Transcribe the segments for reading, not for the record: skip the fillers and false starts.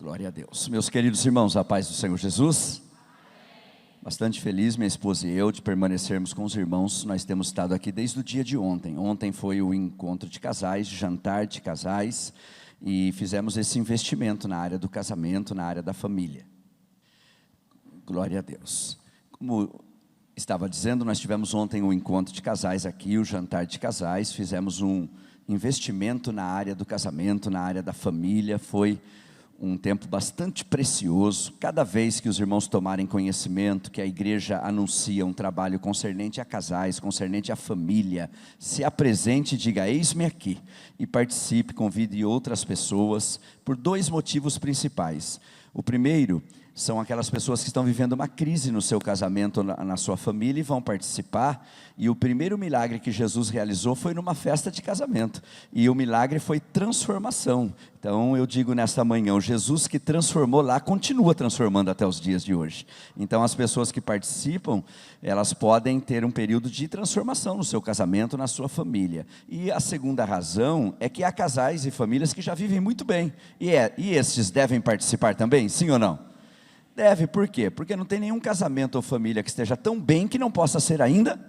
Glória a Deus. Meus queridos irmãos, a paz do Senhor Jesus. Bastante feliz, minha esposa e eu, de permanecermos com os irmãos. Nós temos estado aqui desde o dia de ontem. Ontem foi o encontro de casais, jantar de casais, e fizemos esse investimento na área do casamento, na área da família. Glória a Deus. Como estava dizendo, nós tivemos ontem um encontro de casais aqui, o jantar de casais, fizemos um investimento na área do casamento, na área da família. Foi um tempo bastante precioso. Cada vez que os irmãos tomarem conhecimento que a igreja anuncia um trabalho concernente a casais, concernente à família, se apresente e diga: eis-me aqui, e participe, convide outras pessoas, por dois motivos principais. O primeiro são aquelas pessoas que estão vivendo uma crise no seu casamento, na sua família, e vão participar. E o primeiro milagre que Jesus realizou foi numa festa de casamento, e o milagre foi transformação. Então eu digo nesta manhã, o Jesus que transformou lá, continua transformando até os dias de hoje. Então as pessoas que participam, elas podem ter um período de transformação no seu casamento, na sua família. E a segunda razão é que há casais e famílias que já vivem muito bem, e estes devem participar também, sim ou não? Deve, por quê? Porque não tem nenhum casamento ou família que esteja tão bem que não possa ser ainda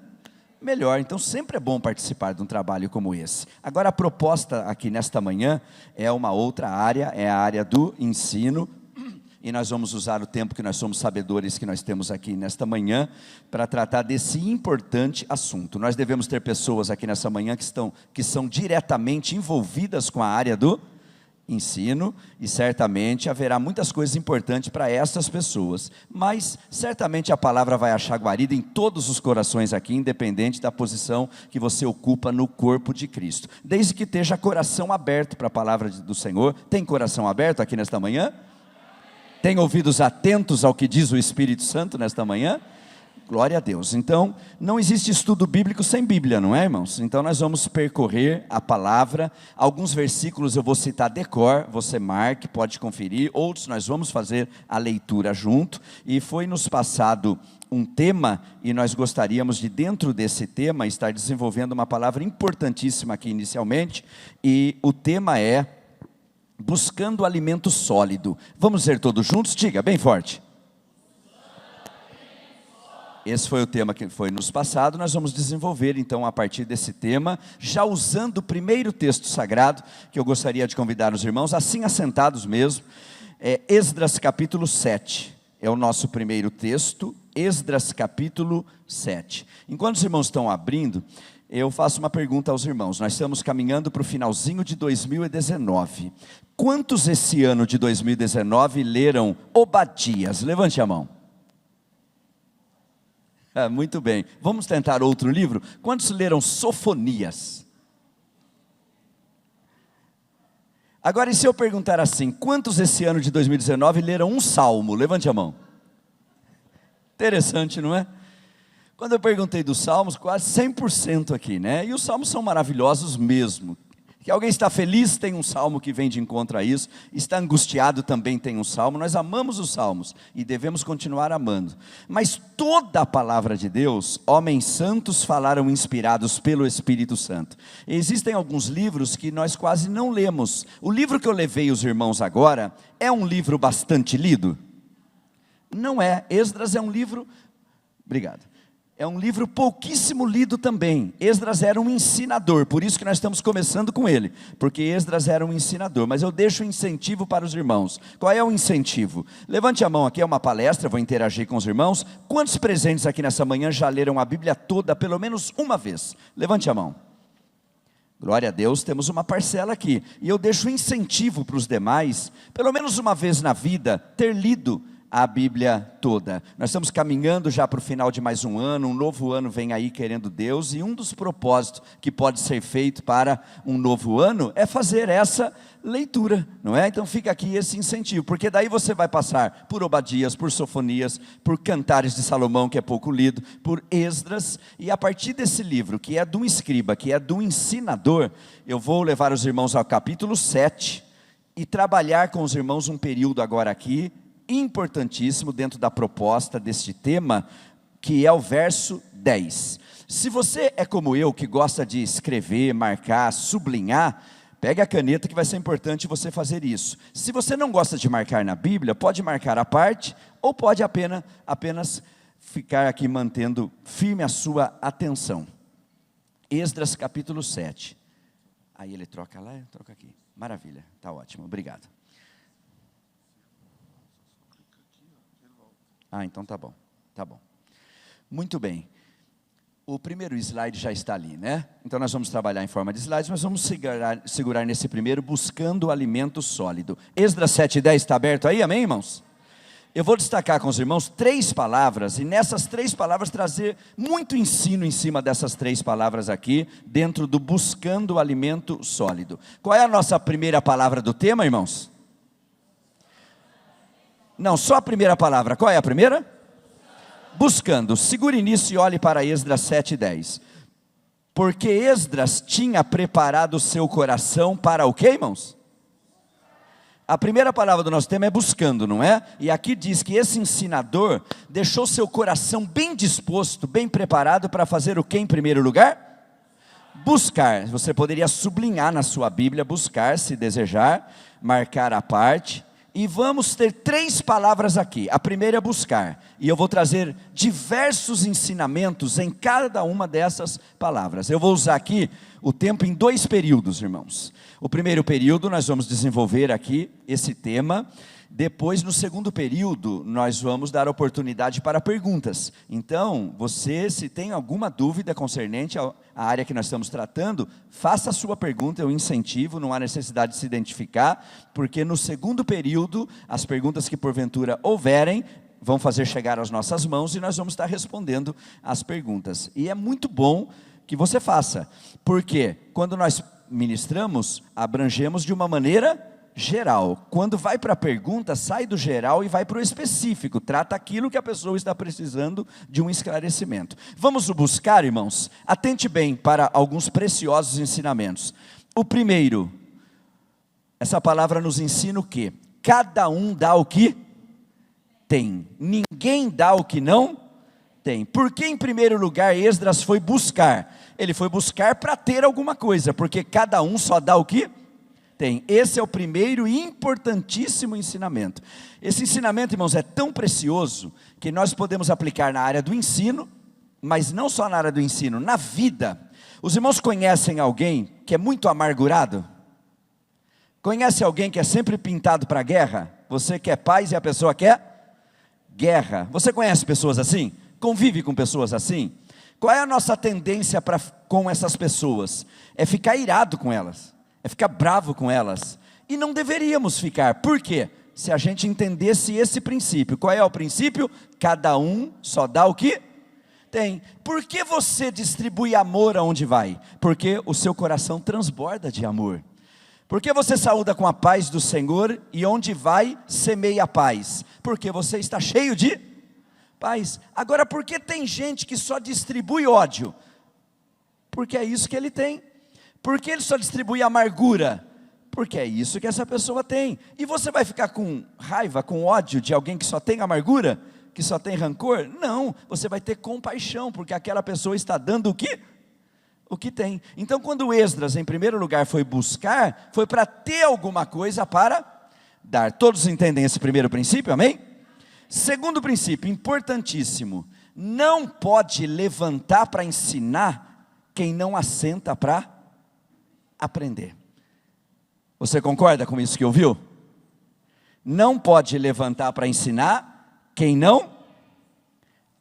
melhor. Então sempre é bom participar de um trabalho como esse. Agora a proposta aqui nesta manhã é uma outra área, é a área do ensino. E nós vamos usar o tempo que nós somos sabedores que nós temos aqui nesta manhã para tratar desse importante assunto. Nós devemos ter pessoas aqui nessa manhã que são diretamente envolvidas com a área do ensino, e certamente haverá muitas coisas importantes para essas pessoas, mas certamente a palavra vai achar guarida em todos os corações aqui, independente da posição que você ocupa no corpo de Cristo, desde que esteja coração aberto para a palavra do Senhor. Tem coração aberto aqui nesta manhã? Tem ouvidos atentos ao que diz o Espírito Santo nesta manhã? Glória a Deus. Então, não existe estudo bíblico sem Bíblia, não é, irmãos? Então nós vamos percorrer a palavra. Alguns versículos eu vou citar de cor, você marque, pode conferir. Outros nós vamos fazer a leitura junto. E foi nos passado um tema, e nós gostaríamos de, dentro desse tema, estar desenvolvendo uma palavra importantíssima aqui inicialmente. E o tema é buscando alimento sólido. Vamos dizer todos juntos? Diga bem forte. Esse foi o tema que foi nos passado. Nós vamos desenvolver então a partir desse tema, já usando o primeiro texto sagrado, que eu gostaria de convidar os irmãos, assim assentados mesmo, Esdras capítulo 7, é o nosso primeiro texto, Esdras capítulo 7. Enquanto os irmãos estão abrindo, eu faço uma pergunta aos irmãos. Nós estamos caminhando para o finalzinho de 2019. Quantos esse ano de 2019 leram Obadias? Levante a mão. Muito bem, vamos tentar outro livro. Quantos leram Sofonias? Agora, e se eu perguntar assim, quantos esse ano de 2019 leram um salmo? Levante a mão. Interessante, não é? Quando eu perguntei dos salmos, quase 100% aqui, né? E os salmos são maravilhosos mesmo. Que alguém está feliz, tem um salmo que vem de encontro a isso. Está angustiado, também tem um salmo. Nós amamos os salmos e devemos continuar amando. Mas toda a palavra de Deus, homens santos falaram inspirados pelo Espírito Santo. Existem alguns livros que nós quase não lemos. O livro que eu levei os irmãos agora é um livro bastante lido? Não é. Esdras é um livro... Obrigado. É um livro pouquíssimo lido também. Esdras era um ensinador, por isso que nós estamos começando com ele, porque Esdras era um ensinador. Mas eu deixo um incentivo para os irmãos. Qual é o incentivo? Levante a mão, aqui é uma palestra, vou interagir com os irmãos. Quantos presentes aqui nessa manhã já leram a Bíblia toda, pelo menos uma vez? Levante a mão. Glória a Deus, temos uma parcela aqui. E eu deixo um incentivo para os demais, pelo menos uma vez na vida, ter lido a Bíblia toda. Nós estamos caminhando já para o final de mais um ano. Um novo ano vem aí, querendo Deus, e um dos propósitos que pode ser feito para um novo ano é fazer essa leitura, não é? Então fica aqui esse incentivo, porque daí você vai passar por Obadias, por Sofonias, por Cantares de Salomão, que é pouco lido, por Esdras, e a partir desse livro, que é do escriba, que é do ensinador, eu vou levar os irmãos ao capítulo 7, e trabalhar com os irmãos um período agora aqui, importantíssimo dentro da proposta deste tema, que é o verso 10. Se você é como eu, que gosta de escrever, marcar, sublinhar, Pegue a caneta que vai ser importante você fazer isso. Se você não gosta de marcar na Bíblia, pode marcar a parte, ou pode apenas ficar aqui mantendo firme a sua atenção. Esdras capítulo 7. Aí ele troca lá, eu troco aqui. Maravilha, está ótimo, obrigado. Então tá bom, tá bom. Muito bem. O primeiro slide já está ali, né? Então nós vamos trabalhar em forma de slides, mas vamos segurar nesse primeiro, buscando o alimento sólido. Esdras 7:10 está aberto aí, amém, irmãos? Eu vou destacar com os irmãos 3 palavras, e nessas 3 palavras trazer muito ensino em cima dessas 3 palavras aqui, dentro do buscando o alimento sólido. Qual é a nossa primeira palavra do tema, irmãos? Não, só a primeira palavra. Qual é a primeira? Buscando. Segure nisso e olhe para Esdras 7:10. Porque Esdras tinha preparado o seu coração para o quê, irmãos? A primeira palavra do nosso tema é buscando, não é? E aqui diz que esse ensinador deixou seu coração bem disposto, bem preparado para fazer o quê em primeiro lugar? Buscar. Você poderia sublinhar na sua Bíblia, buscar, se desejar, marcar a parte. E vamos ter 3 palavras aqui. A primeira é buscar, e eu vou trazer diversos ensinamentos em cada uma dessas palavras. Eu vou usar aqui o tempo em 2 períodos, irmãos. O primeiro período nós vamos desenvolver aqui esse tema. Depois, no segundo período, nós vamos dar oportunidade para perguntas. Então, você, se tem alguma dúvida concernente à área que nós estamos tratando, faça a sua pergunta, eu incentivo, não há necessidade de se identificar, porque no segundo período, as perguntas que porventura houverem, vão fazer chegar às nossas mãos e nós vamos estar respondendo as perguntas. E é muito bom que você faça, porque quando nós ministramos, abrangemos de uma maneira geral. Quando vai para a pergunta, sai do geral e vai para o específico, trata aquilo que a pessoa está precisando de um esclarecimento. Vamos buscar, irmãos? Atente bem para alguns preciosos ensinamentos. O primeiro, essa palavra nos ensina o quê? Cada um dá o que tem, ninguém dá o que não tem. Por que em primeiro lugar Esdras foi buscar? Ele foi buscar para ter alguma coisa, porque cada um só dá o que tem. Esse é o primeiro e importantíssimo ensinamento. Esse ensinamento, irmãos, é tão precioso que nós podemos aplicar na área do ensino, mas não só na área do ensino, na vida. Os irmãos conhecem alguém que é muito amargurado? Conhece alguém que é sempre pintado para a guerra? Você quer paz e a pessoa quer guerra. Você conhece pessoas assim? Convive com pessoas assim? Qual é a nossa tendência com essas pessoas? É ficar irado com elas, é ficar bravo com elas, e não deveríamos ficar. Por quê? Se a gente entendesse esse princípio. Qual é o princípio? Cada um só dá o que tem. Por que você distribui amor aonde vai? Porque o seu coração transborda de amor. Por que você saúda com a paz do Senhor e onde vai semeia a paz? Porque você está cheio de paz. Agora, por que tem gente que só distribui ódio? Porque é isso que ele tem. Por que ele só distribui amargura? Porque é isso que essa pessoa tem. E você vai ficar com raiva, com ódio de alguém que só tem amargura? Que só tem rancor? Não, você vai ter compaixão, porque aquela pessoa está dando o que? O que tem. Então, quando Esdras, em primeiro lugar, foi buscar, foi para ter alguma coisa para dar. Todos entendem esse primeiro princípio, amém? Segundo princípio, importantíssimo: não pode levantar para ensinar quem não assenta para aprender. Você concorda com isso que ouviu? Não pode levantar para ensinar quem não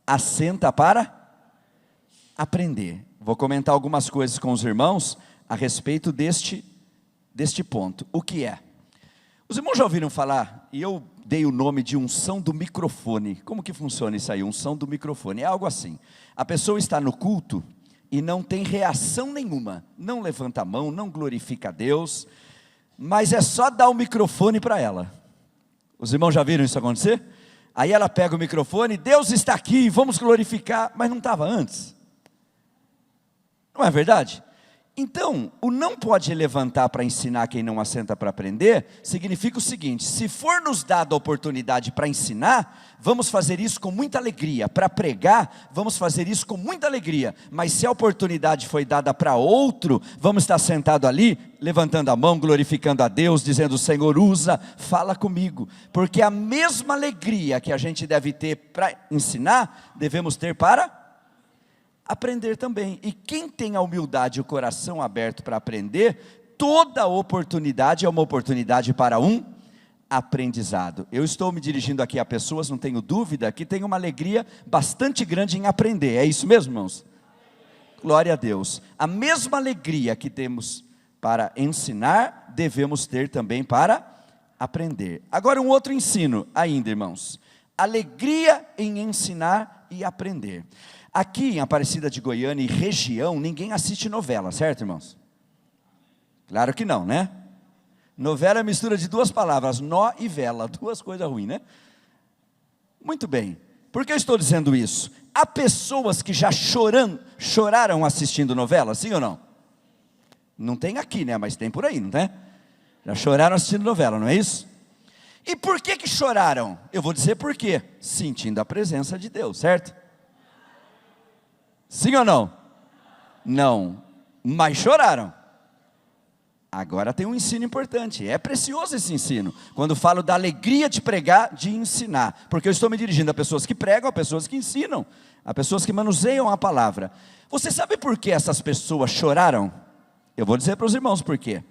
assenta para aprender. Vou comentar algumas coisas com os irmãos a respeito deste ponto. O que é? Os irmãos já ouviram falar, e eu dei o nome de unção do microfone. Como que funciona isso aí? Unção do microfone. É algo assim: a pessoa está no culto e não tem reação nenhuma, não levanta a mão, não glorifica a Deus, mas é só dar o microfone para ela. Os irmãos já viram isso acontecer? Aí ela pega o microfone: Deus está aqui, vamos glorificar, mas não estava antes. Não é verdade? Então, o não pode levantar para ensinar quem não assenta para aprender, significa o seguinte: se for nos dada a oportunidade para ensinar, vamos fazer isso com muita alegria. Para pregar, vamos fazer isso com muita alegria. Mas se a oportunidade foi dada para outro, vamos estar sentado ali levantando a mão, glorificando a Deus, dizendo: Senhor, usa, fala comigo, porque a mesma alegria que a gente deve ter para ensinar, devemos ter para aprender também. E quem tem a humildade e o coração aberto para aprender, toda oportunidade é uma oportunidade para um aprendizado. Eu estou me dirigindo aqui a pessoas, não tenho dúvida, que têm uma alegria bastante grande em aprender. É isso mesmo, irmãos? Glória a Deus. A mesma alegria que temos para ensinar, devemos ter também para aprender. Agora um outro ensino ainda, irmãos. Alegria em ensinar e aprender. Aqui em Aparecida de Goiânia e região, ninguém assiste novela, certo, irmãos? Claro que não, né? Novela é mistura de duas palavras, nó e vela, duas coisas ruins, né? Muito bem. Por que eu estou dizendo isso? Há pessoas que já choraram assistindo novela, sim ou não? Não tem aqui, né? Mas tem por aí, não tem? Já choraram assistindo novela, não é isso? E por que choraram? Eu vou dizer por quê. Sentindo a presença de Deus, certo? Sim ou não? Não, mas choraram. Agora tem um ensino importante, é precioso esse ensino, quando falo da alegria de pregar, de ensinar, porque eu estou me dirigindo a pessoas que pregam, a pessoas que ensinam, a pessoas que manuseiam a palavra. Você sabe por que essas pessoas choraram? Eu vou dizer para os irmãos por quê.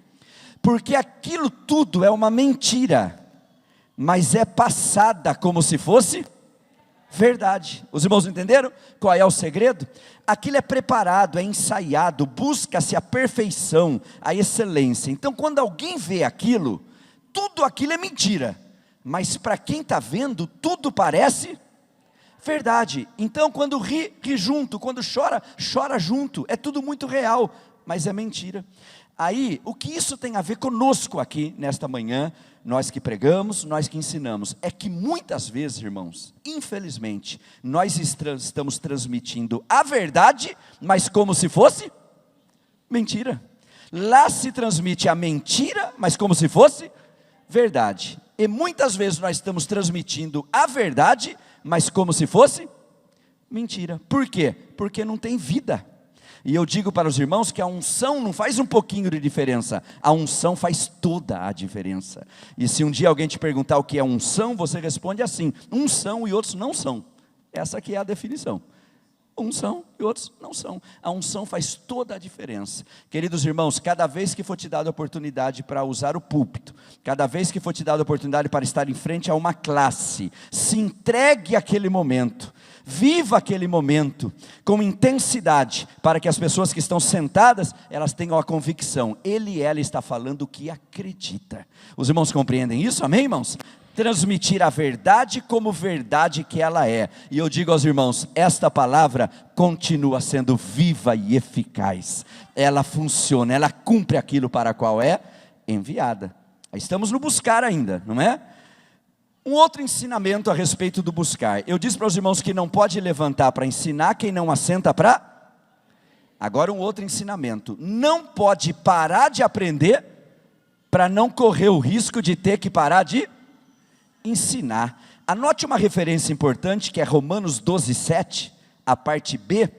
Porque aquilo tudo é uma mentira, mas é passada como se fosse verdade. Os irmãos entenderam qual é o segredo? Aquilo é preparado, é ensaiado, busca-se a perfeição, a excelência. Então quando alguém vê aquilo, tudo aquilo é mentira, mas para quem está vendo, tudo parece verdade. Então quando ri, ri junto, quando chora, chora junto, é tudo muito real, mas é mentira. Aí, o que isso tem a ver conosco aqui, nesta manhã, nós que pregamos, nós que ensinamos, é que muitas vezes, irmãos, infelizmente, nós estamos transmitindo a verdade, mas como se fosse mentira. Lá se transmite a mentira, mas como se fosse verdade. E muitas vezes nós estamos transmitindo a verdade, mas como se fosse mentira. Por quê? Porque não tem vida. E eu digo para os irmãos que a unção não faz um pouquinho de diferença, a unção faz toda a diferença. E se um dia alguém te perguntar o que é unção, você responde assim: uns são e outros não são. Essa aqui é a definição. Uns são e outros não são. A unção faz toda a diferença. Queridos irmãos, cada vez que for te dada a oportunidade para usar o púlpito, cada vez que for te dada a oportunidade para estar em frente a uma classe, se entregue àquele momento. Viva aquele momento com intensidade, para que as pessoas que estão sentadas, elas tenham a convicção, ele e ela está falando o que acredita. Os irmãos compreendem isso? Amém, irmãos? Transmitir a verdade como verdade que ela é. E eu digo aos irmãos, esta palavra continua sendo viva e eficaz. Ela funciona, ela cumpre aquilo para a qual é enviada. Estamos no buscar ainda, não é? Um outro ensinamento a respeito do buscar. Eu disse para os irmãos que não pode levantar para ensinar quem não assenta para... Agora um outro ensinamento. Não pode parar de aprender para não correr o risco de ter que parar de ensinar. Anote uma referência importante que é Romanos 12:7, a parte B.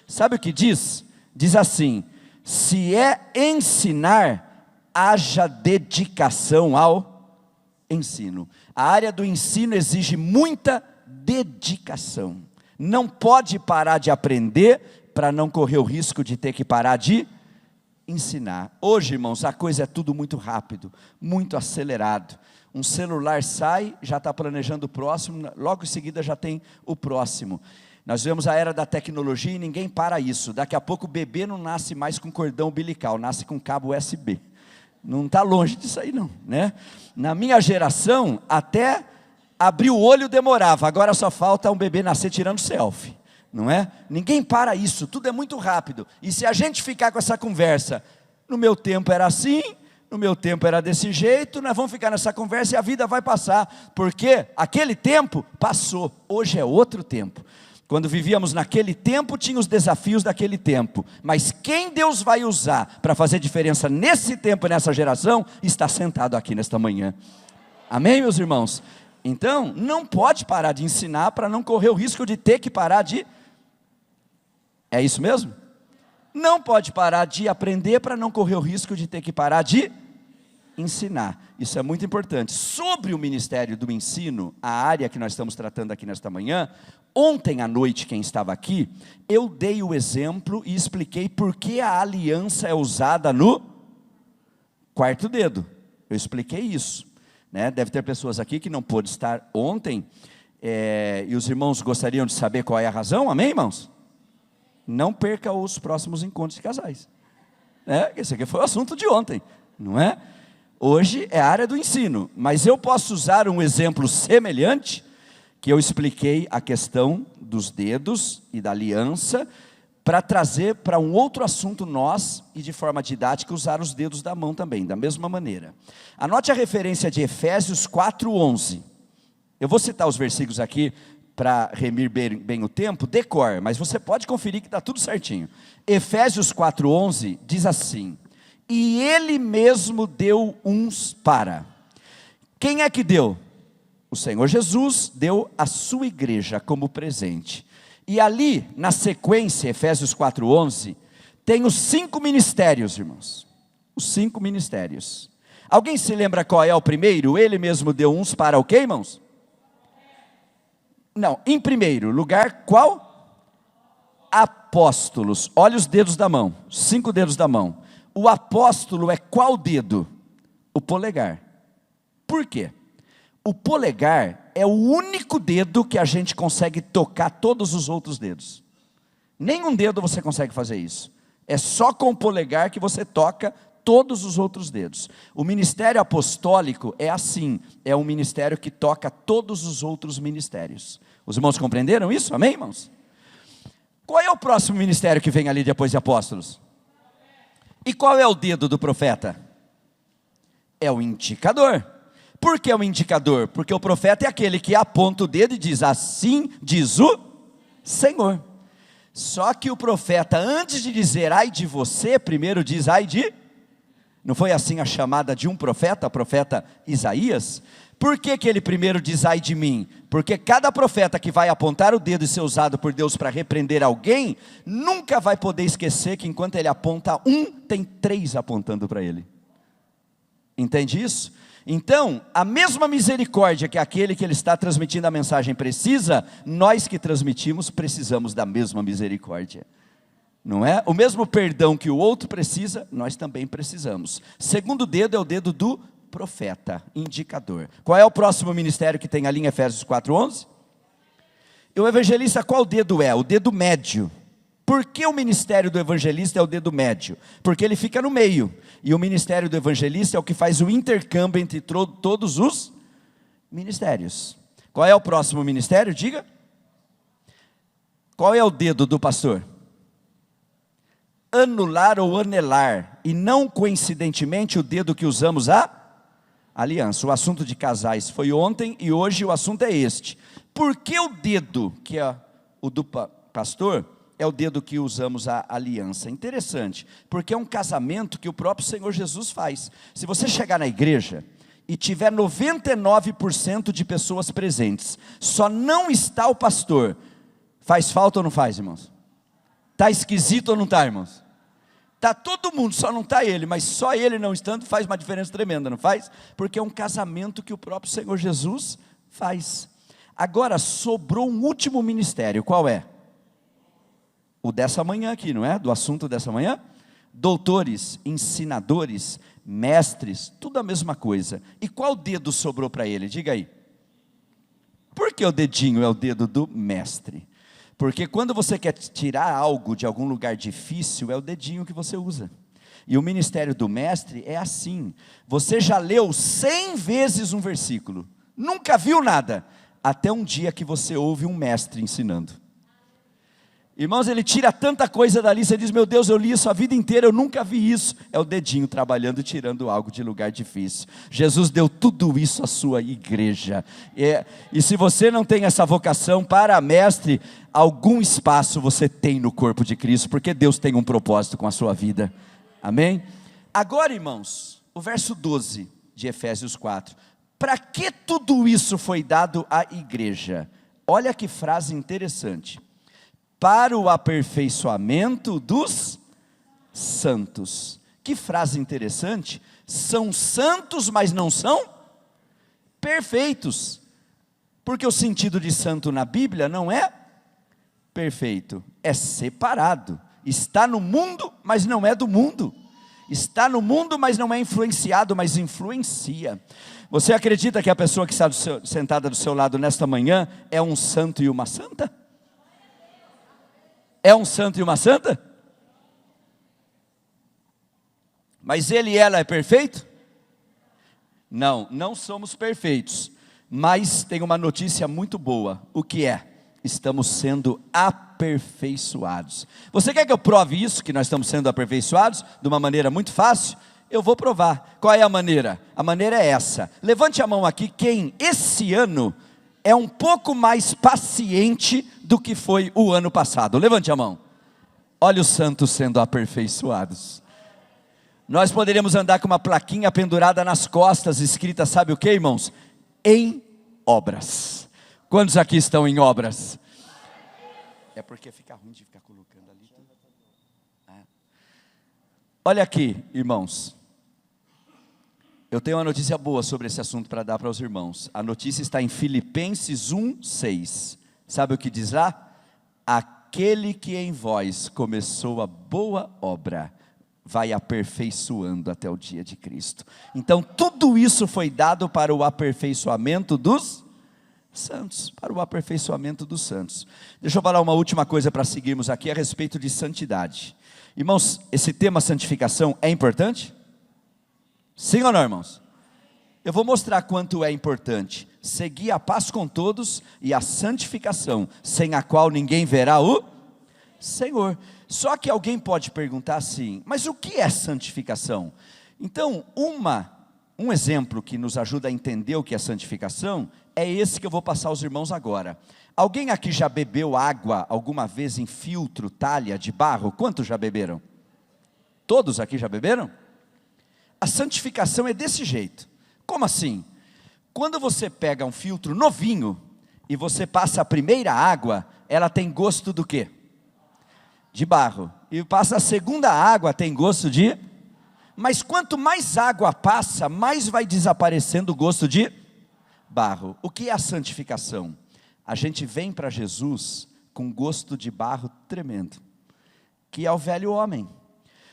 Sabe o que diz? Diz assim: se é ensinar, haja dedicação ao ensino. A área do ensino exige muita dedicação. Não pode parar de aprender para não correr o risco de ter que parar de ensinar. Hoje, irmãos, a coisa é tudo muito rápido, muito acelerado. Um celular sai, já está planejando o próximo, logo em seguida já tem o próximo. Nós vemos a era da tecnologia e ninguém para isso. Daqui a pouco o bebê não nasce mais com cordão umbilical, nasce com cabo USB. Não está longe disso aí não, né? Na minha geração, até abrir o olho demorava, agora só falta um bebê nascer tirando selfie, não é? Ninguém para isso, tudo é muito rápido. E se a gente ficar com essa conversa, no meu tempo era assim, no meu tempo era desse jeito, nós vamos ficar nessa conversa e a vida vai passar, porque aquele tempo passou, hoje é outro tempo. Quando vivíamos naquele tempo, tinha os desafios daquele tempo, mas quem Deus vai usar para fazer diferença nesse tempo e nessa geração, está sentado aqui nesta manhã. Amém, meus irmãos? Então, não pode parar de ensinar para não correr o risco de ter que parar de... É isso mesmo? não pode parar de aprender para não correr o risco de ter que parar de ensinar. Isso é muito importante. Sobre o ministério do ensino, a área que nós estamos tratando aqui nesta manhã, ontem à noite, quem estava aqui, eu dei o exemplo e expliquei por que a aliança é usada no quarto dedo. Eu expliquei isso, né? Deve ter pessoas aqui que não pôde estar ontem, e os irmãos gostariam de saber qual é a razão, amém, irmãos? Não perca os próximos encontros de casais. Esse aqui foi o assunto de ontem, não é? Hoje é a área do ensino, mas eu posso usar um exemplo semelhante, que eu expliquei a questão dos dedos e da aliança, para trazer para um outro assunto nós, e de forma didática, usar os dedos da mão também, da mesma maneira. Anote a referência de Efésios 4:11. Eu vou citar os versículos aqui, para remir bem o tempo, decor, mas você pode conferir que está tudo certinho. Efésios 4:11 diz assim: e ele mesmo deu uns para. Quem é que deu? O Senhor Jesus deu a sua igreja como presente. E ali, na sequência, Efésios 4:11, tem os 5 ministérios, irmãos. Os 5 ministérios. Alguém se lembra qual é o primeiro? Ele mesmo deu uns para o quê, irmãos? Não, em primeiro lugar, qual? Apóstolos. Olha os dedos da mão, 5 dedos da mão. O apóstolo é qual dedo? O polegar. Por quê? O polegar é o único dedo que a gente consegue tocar todos os outros dedos. Nenhum dedo você consegue fazer isso. É só com o polegar que você toca todos os outros dedos. O ministério apostólico é assim, é um ministério que toca todos os outros ministérios. Os irmãos compreenderam isso? Amém, irmãos? Qual é o próximo ministério que vem ali depois de apóstolos? E qual é o dedo do profeta? É o indicador. Por que é o indicador? Porque o profeta é aquele que aponta o dedo e diz: assim diz o Senhor. Só que o profeta, antes de dizer ai de você, primeiro diz ai de... Não foi assim a chamada de um profeta, o profeta Isaías? Por que ele primeiro diz ai de mim? Porque cada profeta que vai apontar o dedo e ser usado por Deus para repreender alguém, nunca vai poder esquecer que enquanto ele aponta um, tem 3 apontando para ele. Entende isso? Então, a mesma misericórdia que aquele que ele está transmitindo a mensagem precisa, nós que transmitimos precisamos da mesma misericórdia. Não é? O mesmo perdão que o outro precisa, nós também precisamos. Segundo dedo é o dedo do profeta, indicador. Qual é o próximo ministério que tem ali em Efésios 4:11? E o evangelista qual dedo é? O dedo médio. Por que o ministério do evangelista é o dedo médio? Porque ele fica no meio. E o ministério do evangelista é o que faz o intercâmbio entre todos os ministérios. Qual é o próximo ministério? Diga. Qual é o dedo do pastor? Anular ou anelar, e não coincidentemente o dedo que usamos a aliança. O assunto de casais foi ontem e hoje o assunto é este. Por que o dedo, que é o do pastor, é o dedo que usamos a aliança? Interessante, porque é um casamento que o próprio Senhor Jesus faz. Se você chegar na igreja e tiver 99% de pessoas presentes, só não está o pastor, faz falta ou não faz, irmãos? Está esquisito ou não está, irmãos? Está todo mundo, só não está ele, mas só ele não estando faz uma diferença tremenda, não faz? Porque é um casamento que o próprio Senhor Jesus faz. Agora sobrou um último ministério, qual é? O dessa manhã aqui, não é? Do assunto dessa manhã? Doutores, ensinadores, mestres, tudo a mesma coisa. E qual dedo sobrou para ele? Diga aí. Por que o dedinho é o dedo do mestre? Porque quando você quer tirar algo de algum lugar difícil, é o dedinho que você usa. E o ministério do mestre é assim. Você já leu 100 vezes um versículo, nunca viu nada, até um dia que você ouve um mestre ensinando. Irmãos, ele tira tanta coisa dali, você diz: meu Deus, eu li isso a vida inteira, eu nunca vi isso. É o dedinho trabalhando, tirando algo de lugar difícil. Jesus deu tudo isso à sua igreja. E se você não tem essa vocação para mestre, algum espaço você tem no corpo de Cristo, porque Deus tem um propósito com a sua vida. Amém? Agora, irmãos, o verso 12 de Efésios 4. Para que tudo isso foi dado à igreja? Olha que frase interessante. Para o aperfeiçoamento dos santos. Que frase interessante, são santos, mas não são perfeitos, porque o sentido de santo na Bíblia não é perfeito, é separado, está no mundo, mas não é do mundo, está no mundo, mas não é influenciado, mas influencia. Você acredita que a pessoa que está sentada do seu lado nesta manhã é um santo e uma santa? É um santo e uma santa? Mas ele e ela é perfeito? Não, não somos perfeitos, mas tem uma notícia muito boa. O que é? Estamos sendo aperfeiçoados. Você quer que eu prove isso, que nós estamos sendo aperfeiçoados, de uma maneira muito fácil? Eu vou provar. Qual é a maneira? A maneira é essa. Levante a mão aqui quem esse ano é um pouco mais paciente do que foi o ano passado. Levante a mão. Olha os santos sendo aperfeiçoados. Nós poderíamos andar com uma plaquinha pendurada nas costas, escrita, sabe o que, irmãos? Em obras. Quantos aqui estão em obras? É porque fica ruim de ficar colocando ali. Olha aqui, irmãos. Eu tenho uma notícia boa sobre esse assunto para dar para os irmãos. A notícia está em Filipenses 1:6. Sabe o que diz lá? Aquele que em vós começou a boa obra, vai aperfeiçoando até o dia de Cristo. Então tudo isso foi dado para o aperfeiçoamento dos santos, para o aperfeiçoamento dos santos. Deixa eu falar uma última coisa para seguirmos aqui a respeito de santidade. Irmãos, esse tema santificação é importante? Sim ou não, irmãos? Eu vou mostrar quanto é importante. Seguir a paz com todos e a santificação, sem a qual ninguém verá o Senhor. Só que alguém pode perguntar assim, mas o que é santificação? Então, um exemplo que nos ajuda a entender o que é santificação, é esse que eu vou passar aos irmãos agora. Alguém aqui já bebeu água alguma vez em filtro, talha de barro? Quantos já beberam? Todos aqui já beberam? A santificação é desse jeito. Como assim? Quando você pega um filtro novinho, e você passa a primeira água, ela tem gosto do quê? De barro. E passa a segunda água, tem gosto de... Mas quanto mais água passa, mais vai desaparecendo o gosto de barro. O que é a santificação? A gente vem para Jesus com gosto de barro tremendo, que é o velho homem.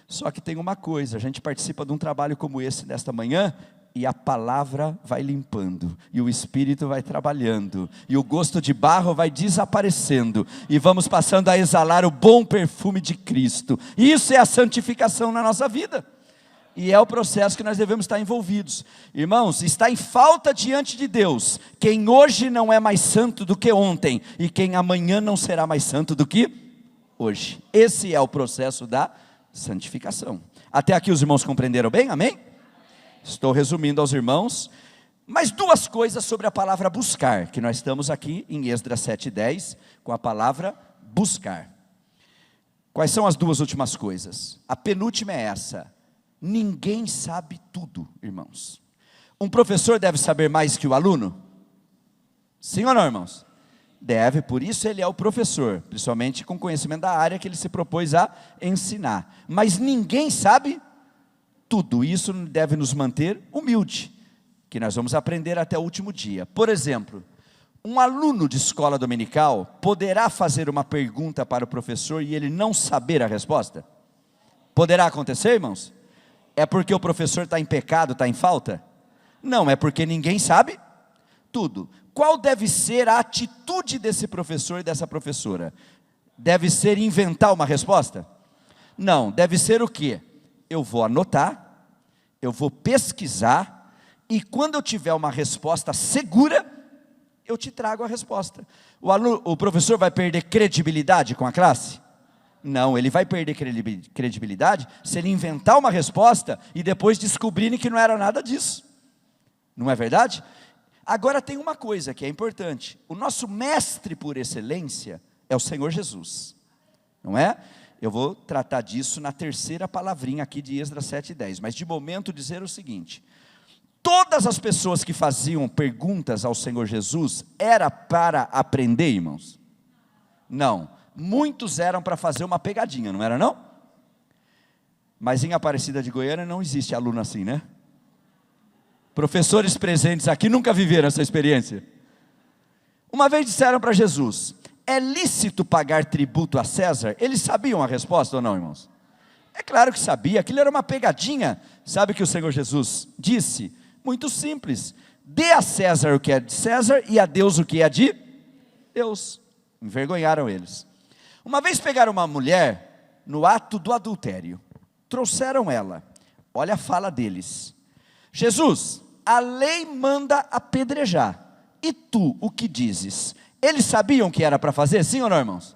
Só que tem uma coisa, a gente participa de um trabalho como esse nesta manhã, e a palavra vai limpando, e o Espírito vai trabalhando, e o gosto de barro vai desaparecendo, e vamos passando a exalar o bom perfume de Cristo. Isso é a santificação na nossa vida, e é o processo que nós devemos estar envolvidos. Irmãos, está em falta diante de Deus, quem hoje não é mais santo do que ontem, e quem amanhã não será mais santo do que hoje. Esse é o processo da santificação. Até aqui os irmãos compreenderam bem? Amém? Estou resumindo aos irmãos, mas duas coisas sobre a palavra buscar, que nós estamos aqui em Esdras 7:10, com a palavra buscar. Quais são as duas últimas coisas? A penúltima é essa: ninguém sabe tudo, irmãos. Um professor deve saber mais que o aluno? Sim ou não, irmãos? Deve, por isso ele é o professor, principalmente com conhecimento da área que ele se propôs a ensinar. Mas ninguém sabe tudo. Isso deve nos manter humilde, que nós vamos aprender até o último dia. Por exemplo, um aluno de escola dominical poderá fazer uma pergunta para o professor e ele não saber a resposta? Poderá acontecer, irmãos? É porque o professor está em pecado, está em falta? Não, é porque ninguém sabe tudo. Qual deve ser a atitude desse professor e dessa professora? Deve ser inventar uma resposta? Não, deve ser o quê? Eu vou anotar, eu vou pesquisar, e quando eu tiver uma resposta segura, eu te trago a resposta. O professor vai perder credibilidade com a classe? Não, ele vai perder credibilidade se ele inventar uma resposta e depois descobrirem que não era nada disso. Não é verdade? Agora tem uma coisa que é importante. O nosso mestre por excelência é o Senhor Jesus, não é? Eu vou tratar disso na terceira palavrinha aqui de Esdras 7:10, mas de momento dizer o seguinte: todas as pessoas que faziam perguntas ao Senhor Jesus, era para aprender, irmãos? Não, muitos eram para fazer uma pegadinha, não era não? Mas em Aparecida de Goiânia não existe aluno assim, né? Professores presentes aqui nunca viveram essa experiência. Uma vez disseram para Jesus: é lícito pagar tributo a César? Eles sabiam a resposta ou não, irmãos? É claro que sabia, aquilo era uma pegadinha. Sabe o que o Senhor Jesus disse? Muito simples: dê a César o que é de César e a Deus o que é de Deus. Envergonharam eles. Uma vez pegaram uma mulher no ato do adultério, trouxeram ela. Olha a fala deles: Jesus, a lei manda apedrejar, e tu o que dizes? Eles sabiam que era para fazer, sim ou não, irmãos?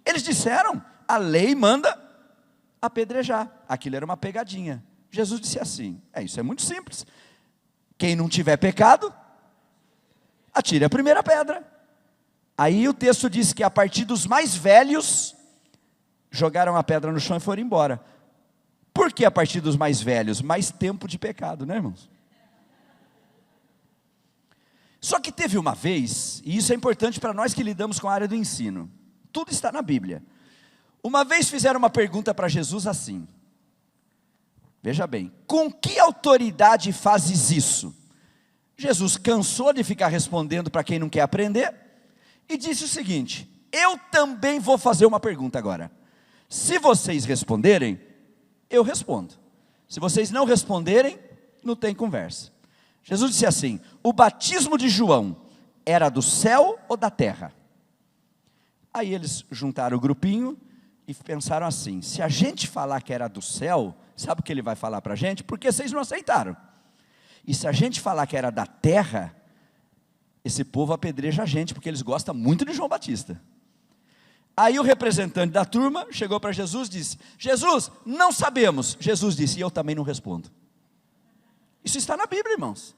Eles disseram: a lei manda apedrejar. Aquilo era uma pegadinha. Jesus disse assim: isso é muito simples. Quem não tiver pecado, atire a primeira pedra. Aí o texto diz que a partir dos mais velhos, jogaram a pedra no chão e foram embora. Por que a partir dos mais velhos? Mais tempo de pecado, né, irmãos? Só que teve uma vez, e isso é importante para nós que lidamos com a área do ensino, tudo está na Bíblia. Uma vez fizeram uma pergunta para Jesus assim, veja bem: com que autoridade fazes isso? Jesus cansou de ficar respondendo para quem não quer aprender, e disse o seguinte: eu também vou fazer uma pergunta agora. Se vocês responderem, eu respondo. Se vocês não responderem, não tem conversa. Jesus disse assim: o batismo de João era do céu ou da terra? Aí eles juntaram o grupinho e pensaram assim: se a gente falar que era do céu, sabe o que ele vai falar para a gente? Porque vocês não aceitaram. E se a gente falar que era da terra, esse povo apedreja a gente, porque eles gostam muito de João Batista. Aí o representante da turma chegou para Jesus e disse: Jesus, não sabemos. Jesus disse: e eu também não respondo. Isso está na Bíblia, irmãos.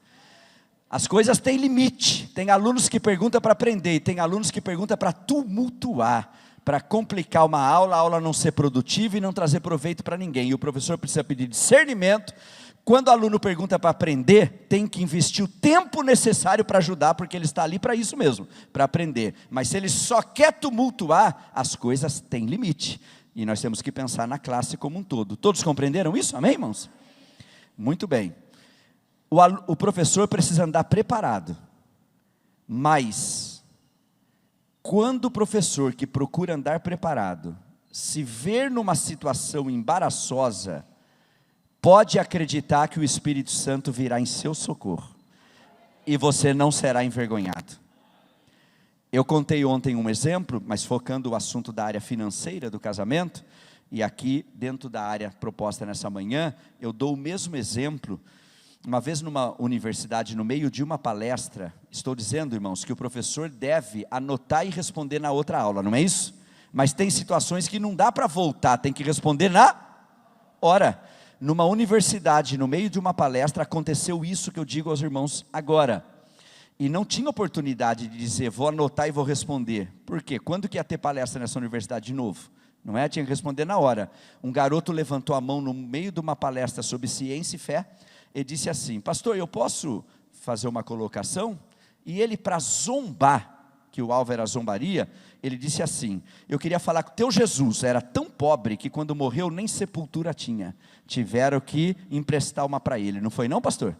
As coisas têm limite. Tem alunos que perguntam para aprender, e tem alunos que perguntam para tumultuar, para complicar uma aula, a aula não ser produtiva e não trazer proveito para ninguém. E o professor precisa pedir discernimento. Quando o aluno pergunta para aprender, tem que investir o tempo necessário para ajudar, porque ele está ali para isso mesmo, para aprender. Mas se ele só quer tumultuar, as coisas têm limite. E nós temos que pensar na classe como um todo. Todos compreenderam isso? Amém, irmãos? Muito bem. O professor precisa andar preparado. Mas, quando o professor que procura andar preparado se ver numa situação embaraçosa, pode acreditar que o Espírito Santo virá em seu socorro, e você não será envergonhado. Eu contei ontem um exemplo, mas focando o assunto da área financeira do casamento, e aqui dentro da área proposta nessa manhã, eu dou o mesmo exemplo. Uma vez numa universidade, no meio de uma palestra, estou dizendo, irmãos, que o professor deve anotar e responder na outra aula, não é isso? Mas tem situações que não dá para voltar, tem que responder na hora. Numa universidade, no meio de uma palestra, aconteceu isso que eu digo aos irmãos agora. E não tinha oportunidade de dizer: vou anotar e vou responder. Por quê? Quando que ia ter palestra nessa universidade de novo? Não é? Tinha que responder na hora. Um garoto levantou a mão no meio de uma palestra sobre ciência e fé, e disse assim: pastor, eu posso fazer uma colocação? E ele, para zombar, que o alvo era a zombaria, ele disse assim: eu queria falar que o teu Jesus era tão pobre que quando morreu nem sepultura tinha, tiveram que emprestar uma para ele. Não foi não, pastor?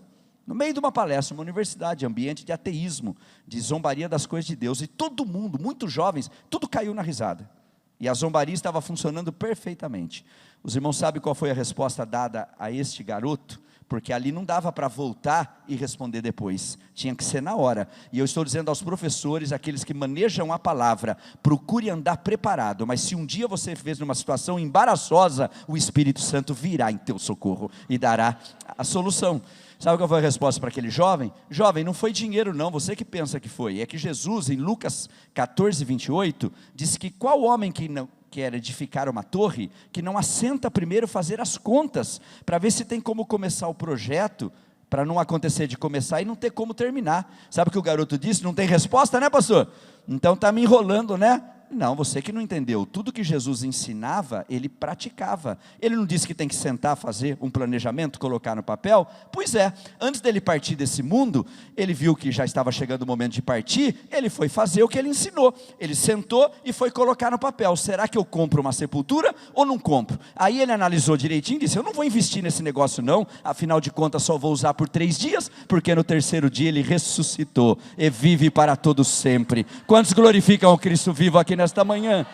No meio de uma palestra, uma universidade, ambiente de ateísmo, de zombaria das coisas de Deus, e todo mundo, muitos jovens, tudo caiu na risada, e a zombaria estava funcionando perfeitamente. Os irmãos sabem qual foi a resposta dada a este garoto? Porque ali não dava para voltar e responder depois, tinha que ser na hora. E eu estou dizendo aos professores, aqueles que manejam a palavra, procure andar preparado, mas se um dia você fez numa situação embaraçosa, o Espírito Santo virá em teu socorro e dará a solução. Sabe qual foi a resposta para aquele jovem? Jovem, não foi dinheiro não, você que pensa que foi. É que Jesus, em Lucas 14, 28, disse que qual homem que não quer edificar uma torre, que não assenta primeiro fazer as contas, para ver se tem como começar o projeto, para não acontecer de começar e não ter como terminar. Sabe o que o garoto disse? Não tem resposta, né, pastor? Então está me enrolando, né? Não, você que não entendeu. Tudo que Jesus ensinava, ele praticava. Ele não disse que tem que sentar, fazer um planejamento, colocar no papel? Pois é, antes dele partir desse mundo, ele viu que já estava chegando o momento de partir, ele foi fazer o que ele ensinou. Ele sentou e foi colocar no papel. Será que eu compro uma sepultura ou não compro? Aí ele analisou direitinho e disse, eu não vou investir nesse negócio não, afinal de contas só vou usar por 3 dias, porque no terceiro dia ele ressuscitou e vive para todo sempre. Quantos glorificam o Cristo vivo aqui nesta manhã?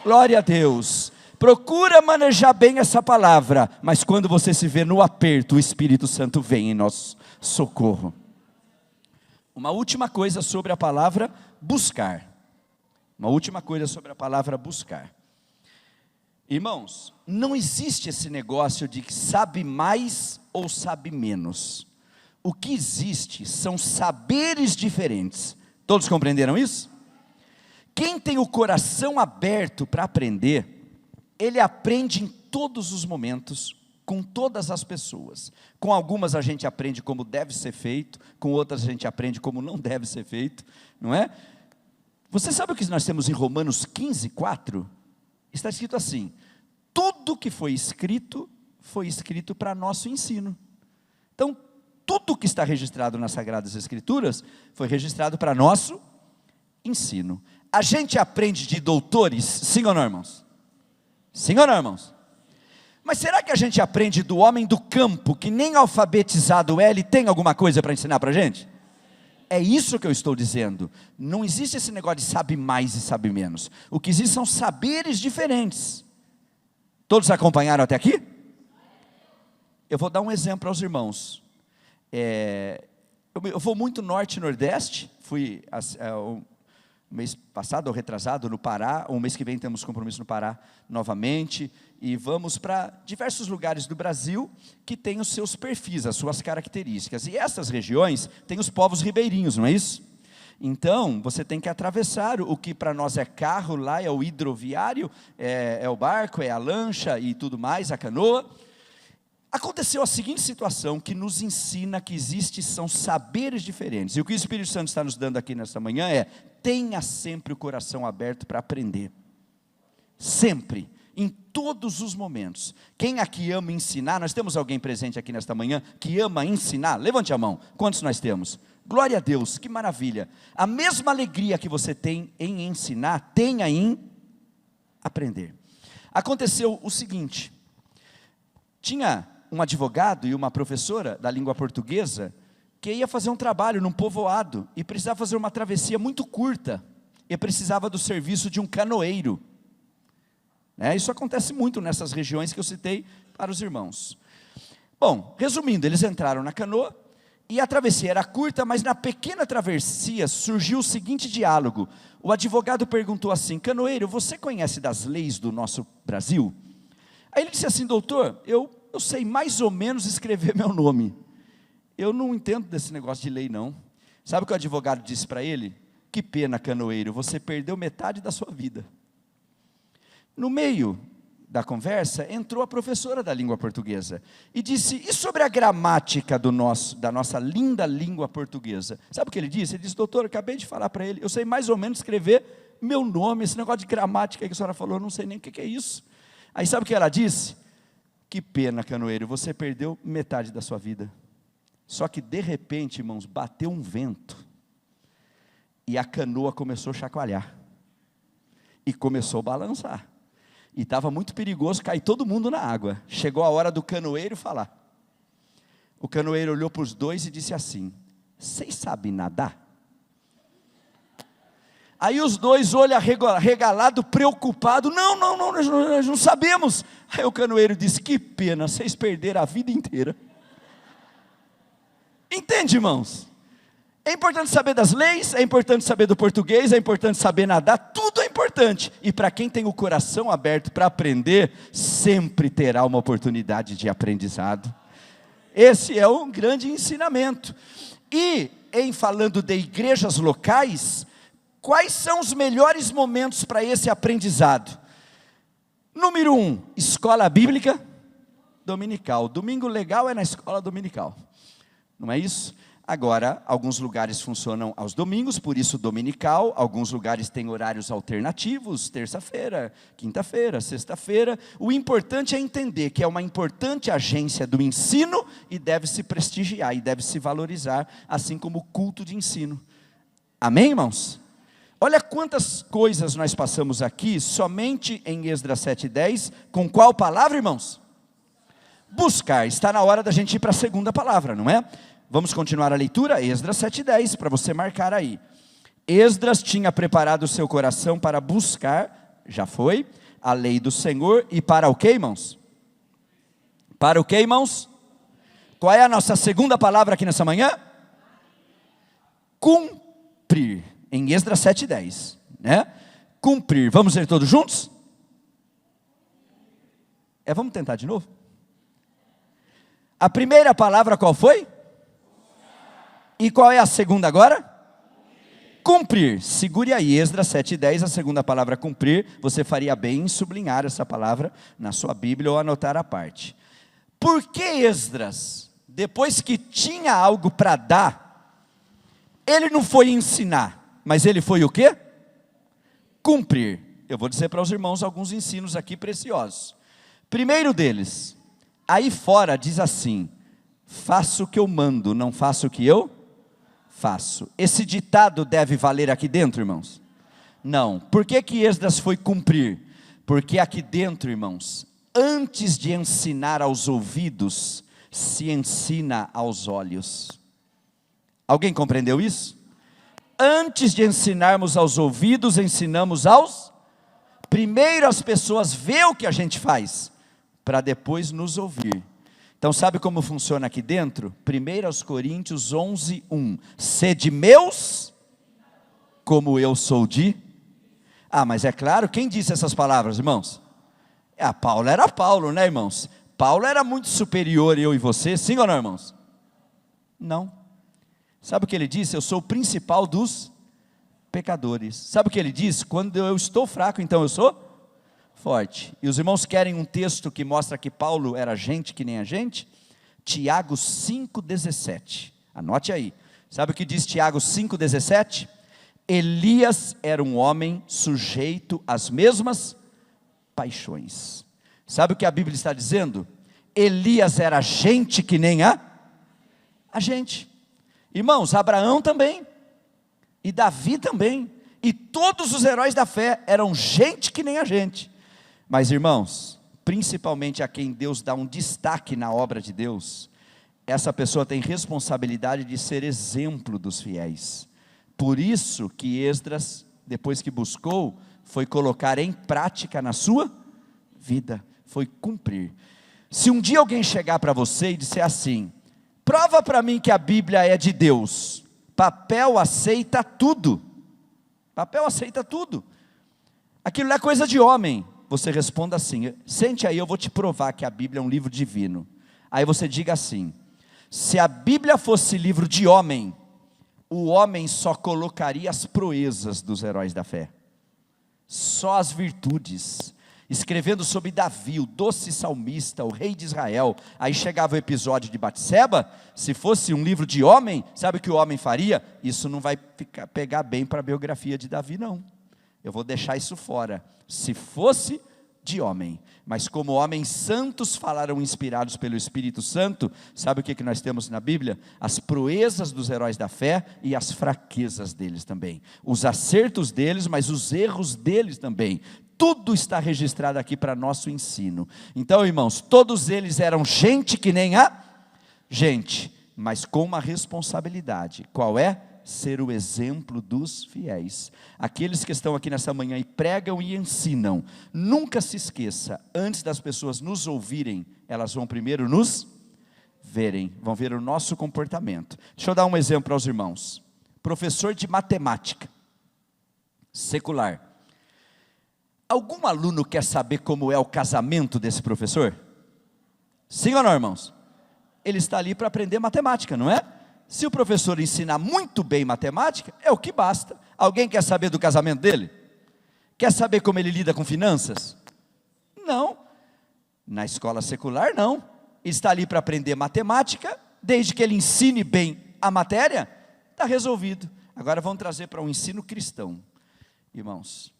Glória a Deus. Procura manejar bem essa palavra, mas quando você se vê no aperto, o Espírito Santo vem em nosso socorro. Uma última coisa sobre a palavra buscar. Uma última coisa sobre a palavra buscar. Irmãos, não existe esse negócio de que sabe mais ou sabe menos. O que existe são saberes diferentes. Todos compreenderam isso? Quem tem o coração aberto para aprender, ele aprende em todos os momentos, com todas as pessoas. Com algumas a gente aprende como deve ser feito, com outras a gente aprende como não deve ser feito, não é? Você sabe o que nós temos em Romanos 15, 4? Está escrito assim, tudo que foi escrito para nosso ensino. Então, tudo que está registrado nas Sagradas Escrituras, foi registrado para nosso ensino. A gente aprende de doutores, sim ou não, irmãos? Sim ou não, irmãos? Mas será que a gente aprende do homem do campo, que nem alfabetizado é, ele tem alguma coisa para ensinar para a gente? É isso que eu estou dizendo. Não existe esse negócio de sabe mais e sabe menos. O que existe são saberes diferentes. Todos acompanharam até aqui? Eu vou dar um exemplo aos irmãos. Eu vou muito norte e nordeste, fui mês passado ou retrasado no Pará, o mês que vem temos compromisso no Pará novamente, e vamos para diversos lugares do Brasil que têm os seus perfis, as suas características, e essas regiões têm os povos ribeirinhos, não é isso? Então, você tem que atravessar o que para nós é carro, lá é o hidroviário, é o barco, é a lancha e tudo mais, a canoa. Aconteceu a seguinte situação que nos ensina que são saberes diferentes. E o que o Espírito Santo está nos dando aqui nesta manhã é, tenha sempre o coração aberto para aprender. Sempre, em todos os momentos. Quem aqui ama ensinar, nós temos alguém presente aqui nesta manhã que ama ensinar? Levante a mão, quantos nós temos? Glória a Deus, que maravilha. A mesma alegria que você tem em ensinar, tenha em aprender. Aconteceu o seguinte, tinha um advogado e uma professora da língua portuguesa que ia fazer um trabalho num povoado e precisava fazer uma travessia muito curta e precisava do serviço de um canoeiro. Isso acontece muito nessas regiões que eu citei para os irmãos. Bom, resumindo, eles entraram na canoa e a travessia era curta, mas na pequena travessia surgiu o seguinte diálogo. O advogado perguntou assim, canoeiro, você conhece das leis do nosso Brasil? Aí ele disse assim, doutor, eu sei mais ou menos escrever meu nome. Eu não entendo desse negócio de lei não. Sabe o que o advogado disse para ele? Que pena, canoeiro, você perdeu metade da sua vida. No meio da conversa, entrou a professora da língua portuguesa e disse, e sobre a gramática da nossa linda língua portuguesa? Sabe o que ele disse? Ele disse, doutor, acabei de falar para ele, eu sei mais ou menos escrever meu nome, esse negócio de gramática que a senhora falou, eu não sei nem o que é isso. Aí sabe o que ela disse? Que pena, canoeiro, você perdeu metade da sua vida. Só que de repente, irmãos, bateu um vento e a canoa começou a chacoalhar e começou a balançar. E estava muito perigoso cair todo mundo na água. Chegou a hora do canoeiro falar. O canoeiro olhou para os dois e disse assim, vocês sabem nadar? Aí os dois, olho arregalado, preocupado, não, nós não sabemos. Aí o canoeiro disse, que pena, vocês perderam a vida inteira. Entende, irmãos? É importante saber das leis, é importante saber do português, é importante saber nadar, tudo é importante. E para quem tem o coração aberto para aprender, sempre terá uma oportunidade de aprendizado. Esse é um grande ensinamento. E, em falando de igrejas locais, quais são os melhores momentos para esse aprendizado? Número 1, escola bíblica dominical. Domingo legal é na escola dominical. Não é isso? Agora, alguns lugares funcionam aos domingos, por isso dominical. Alguns lugares têm horários alternativos, terça-feira, quinta-feira, sexta-feira. O importante é entender que é uma importante agência do ensino e deve se prestigiar e deve se valorizar, assim como o culto de ensino. Amém, irmãos? Olha quantas coisas nós passamos aqui, somente em Esdras 7:10, com qual palavra, irmãos? Buscar. Está na hora da gente ir para a segunda palavra, não é? Vamos continuar a leitura, Esdras 7:10, para você marcar aí. Esdras tinha preparado o seu coração para buscar, já foi, a lei do Senhor, e para o que, irmãos? Para o que, irmãos? Qual é a nossa segunda palavra aqui nessa manhã? Cumprir, em Esdras 7:10, né? Cumprir, vamos ler todos juntos? Vamos tentar de novo? A primeira palavra qual foi? E qual é a segunda agora? Cumprir. Segure aí, Esdras 7:10, a segunda palavra cumprir. Você faria bem em sublinhar essa palavra na sua Bíblia ou anotar a parte. Por que Esdras, depois que tinha algo para dar, ele não foi ensinar, mas ele foi o quê? Cumprir. Eu vou dizer para os irmãos alguns ensinos aqui preciosos. Primeiro deles, aí fora diz assim: faço o que eu mando, não faço o que eu faço. Esse ditado deve valer aqui dentro, irmãos? Não. Por que que Esdras foi cumprir? Porque aqui dentro, irmãos, antes de ensinar aos ouvidos, se ensina aos olhos. Alguém compreendeu isso? Antes de ensinarmos aos ouvidos, ensinamos aos... Primeiro as pessoas veem o que a gente faz, para depois nos ouvir. Então sabe como funciona aqui dentro? 1 Coríntios 11:1. Sede meus, como eu sou de... mas é claro, quem disse essas palavras, irmãos? Paulo era Paulo, né, irmãos? Paulo era muito superior, eu e você, sim ou não, irmãos? Não. Sabe o que ele disse? Eu sou o principal dos pecadores. Sabe o que ele disse? Quando eu estou fraco, então eu sou forte. E os irmãos querem um texto que mostra que Paulo era gente que nem a gente? Tiago 5:17. Anote aí. Sabe o que diz Tiago 5:17? Elias era um homem sujeito às mesmas paixões. Sabe o que a Bíblia está dizendo? Elias era gente que nem a gente. Irmãos, Abraão também, e Davi também, e todos os heróis da fé eram gente que nem a gente. Mas irmãos, principalmente a quem Deus dá um destaque na obra de Deus, essa pessoa tem responsabilidade de ser exemplo dos fiéis. Por isso que Esdras, depois que buscou, foi colocar em prática na sua vida, foi cumprir. Se um dia alguém chegar para você e disser assim: prova para mim que a Bíblia é de Deus, papel aceita tudo, papel aceita tudo, aquilo não é coisa de homem. Você responda assim: sente aí, eu vou te provar que a Bíblia é um livro divino. Aí você diga assim: se a Bíblia fosse livro de homem, o homem só colocaria as proezas dos heróis da fé, só as virtudes, escrevendo sobre Davi, o doce salmista, o rei de Israel. Aí chegava o episódio de Batseba. Se fosse um livro de homem, sabe o que o homem faria? Isso não vai pegar bem para a biografia de Davi, não. Eu vou deixar isso fora. Se fosse de homem, mas como homens santos falaram inspirados pelo Espírito Santo, sabe o que nós temos na Bíblia? As proezas dos heróis da fé e as fraquezas deles também, os acertos deles, mas os erros deles também. Tudo está registrado aqui para nosso ensino. Então, irmãos, todos eles eram gente que nem a gente, mas com uma responsabilidade. Qual é? Ser o exemplo dos fiéis. Aqueles que estão aqui nessa manhã e pregam e ensinam, nunca se esqueça, antes das pessoas nos ouvirem, elas vão primeiro nos verem, vão ver o nosso comportamento. Deixa eu dar um exemplo aos irmãos. Professor de matemática secular. Algum aluno quer saber como é o casamento desse professor? Sim ou não, irmãos? Ele está ali para aprender matemática, não é? Se o professor ensinar muito bem matemática, é o que basta. Alguém quer saber do casamento dele? Quer saber como ele lida com finanças? Não. Na escola secular, não. Ele está ali para aprender matemática, desde que ele ensine bem a matéria, está resolvido. Agora vamos trazer para um ensino cristão. Irmãos,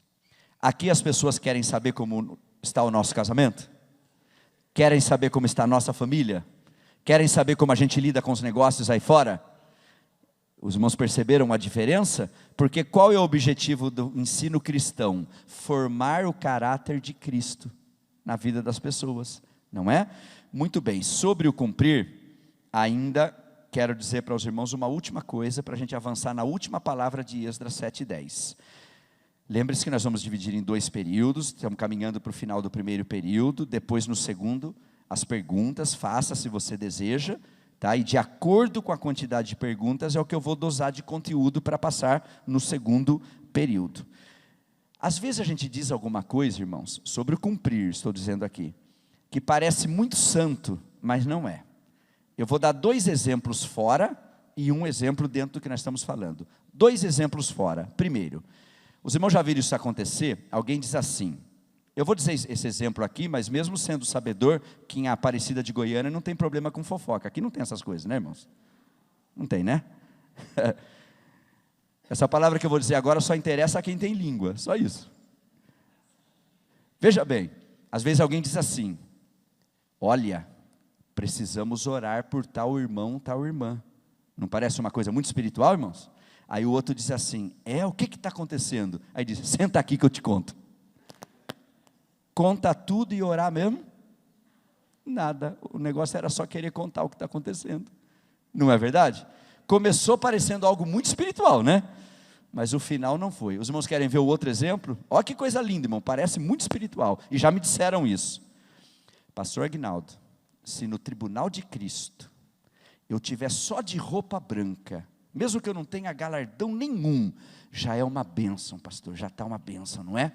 aqui as pessoas querem saber como está o nosso casamento? Querem saber como está a nossa família? Querem saber como a gente lida com os negócios aí fora? Os irmãos perceberam a diferença? Porque qual é o objetivo do ensino cristão? Formar o caráter de Cristo na vida das pessoas, não é? Muito bem, sobre o cumprir, ainda quero dizer para os irmãos uma última coisa, para a gente avançar na última palavra de Esdras 7:10. Lembre-se que nós vamos dividir em 2 períodos, estamos caminhando para o final do primeiro período, depois no segundo, as perguntas, faça se você deseja, tá? E de acordo com a quantidade de perguntas, é o que eu vou dosar de conteúdo para passar no segundo período. Às vezes a gente diz alguma coisa, irmãos, sobre o cumprir, estou dizendo aqui, que parece muito santo, mas não é. Eu vou dar 2 exemplos fora e um exemplo dentro do que nós estamos falando. 2 exemplos fora. Primeiro, os irmãos já viram isso acontecer? Alguém diz assim, eu vou dizer esse exemplo aqui, mas mesmo sendo sabedor que em Aparecida de Goiânia não tem problema com fofoca. Aqui não tem essas coisas, né, irmãos? Não tem, né? Essa palavra que eu vou dizer agora só interessa a quem tem língua, só isso. Veja bem, às vezes alguém diz assim, olha, precisamos orar por tal irmão, tal irmã. Não parece uma coisa muito espiritual, irmãos? Aí o outro diz assim, o que está acontecendo? Aí diz, senta aqui que eu te conto. Conta tudo e orar mesmo? Nada, o negócio era só querer contar o que está acontecendo. Não é verdade? Começou parecendo algo muito espiritual, né? Mas o final não foi. Os irmãos querem ver o outro exemplo? Olha que coisa linda, irmão, parece muito espiritual. E já me disseram isso. Pastor Aguinaldo, se no tribunal de Cristo eu tiver só de roupa branca, mesmo que eu não tenha galardão nenhum, já é uma bênção, pastor, já está uma bênção, não é?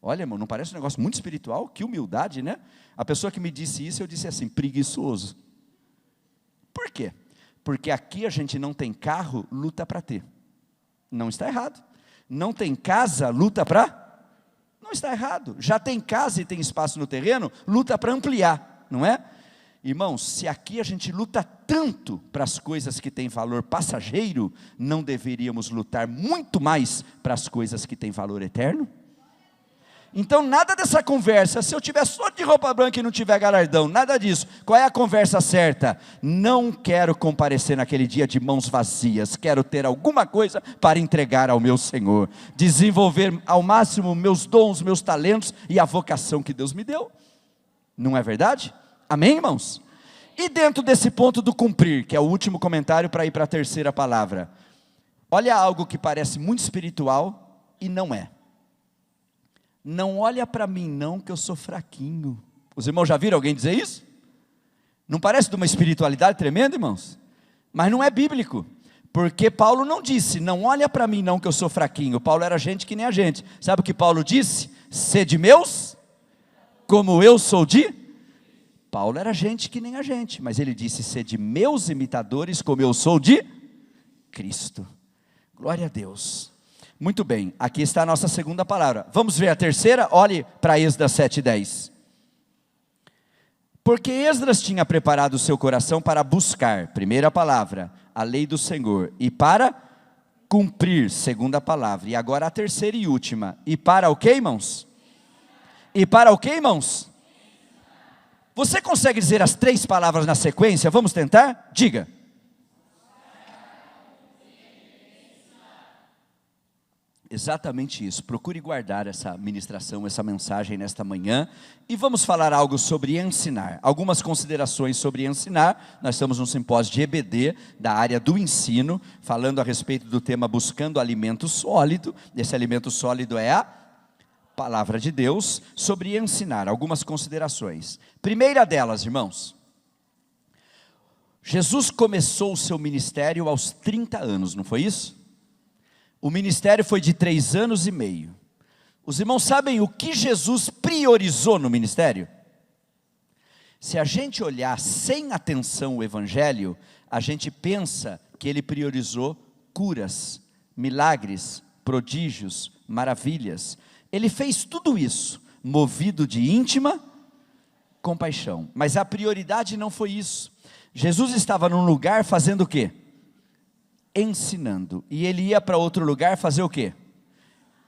Olha, irmão, não parece um negócio muito espiritual? Que humildade, né? A pessoa que me disse isso, eu disse assim, preguiçoso. Por quê? Porque aqui a gente não tem carro, luta para ter. Não está errado. Não tem casa, luta para? Não está errado. Já tem casa e tem espaço no terreno, luta para ampliar, não é? Irmãos, se aqui a gente luta tanto para as coisas que têm valor passageiro, não deveríamos lutar muito mais para as coisas que têm valor eterno? Então nada dessa conversa, se eu tiver só de roupa branca e não tiver galardão, nada disso. Qual é a conversa certa? Não quero comparecer naquele dia de mãos vazias, quero ter alguma coisa para entregar ao meu Senhor, desenvolver ao máximo meus dons, meus talentos e a vocação que Deus me deu. Não é verdade? Amém, irmãos? E dentro desse ponto do cumprir, que é o último comentário para ir para a terceira palavra, olha algo que parece muito espiritual e não é. Não olha para mim não, que eu sou fraquinho. Os irmãos já viram alguém dizer isso? Não parece de uma espiritualidade tremenda, irmãos? Mas não é bíblico, porque Paulo não disse, não olha para mim não, que eu sou fraquinho. Paulo era gente que nem a gente. Sabe o que Paulo disse? Sede meus, como eu sou de... Paulo era gente que nem a gente, mas ele disse, sede meus imitadores, como eu sou de Cristo. Glória a Deus. Muito bem, aqui está a nossa segunda palavra. Vamos ver a terceira? Olhe para Esdras 7:10. Porque Esdras tinha preparado o seu coração para buscar, primeira palavra, a lei do Senhor, e para cumprir, segunda palavra, e agora a terceira e última, e para o que, irmãos? E para o que, irmãos? Você consegue dizer as 3 palavras na sequência? Vamos tentar? Diga. Exatamente isso, procure guardar essa ministração, essa mensagem nesta manhã, e vamos falar algo sobre ensinar, algumas considerações sobre ensinar. Nós estamos num simpósio de EBD, da área do ensino, falando a respeito do tema buscando alimento sólido. Esse alimento sólido é a palavra de Deus, sobre ensinar, algumas considerações. Primeira delas, irmãos, Jesus começou o seu ministério aos 30 anos, não foi isso? O ministério foi de 3 anos e meio. Os irmãos sabem o que Jesus priorizou no ministério? Se a gente olhar sem atenção o evangelho, a gente pensa que ele priorizou curas, milagres, prodígios, maravilhas. Ele fez tudo isso, movido de íntima compaixão. Mas a prioridade não foi isso. Jesus estava num lugar fazendo o quê? ensinando. E ele ia para outro lugar fazer o quê?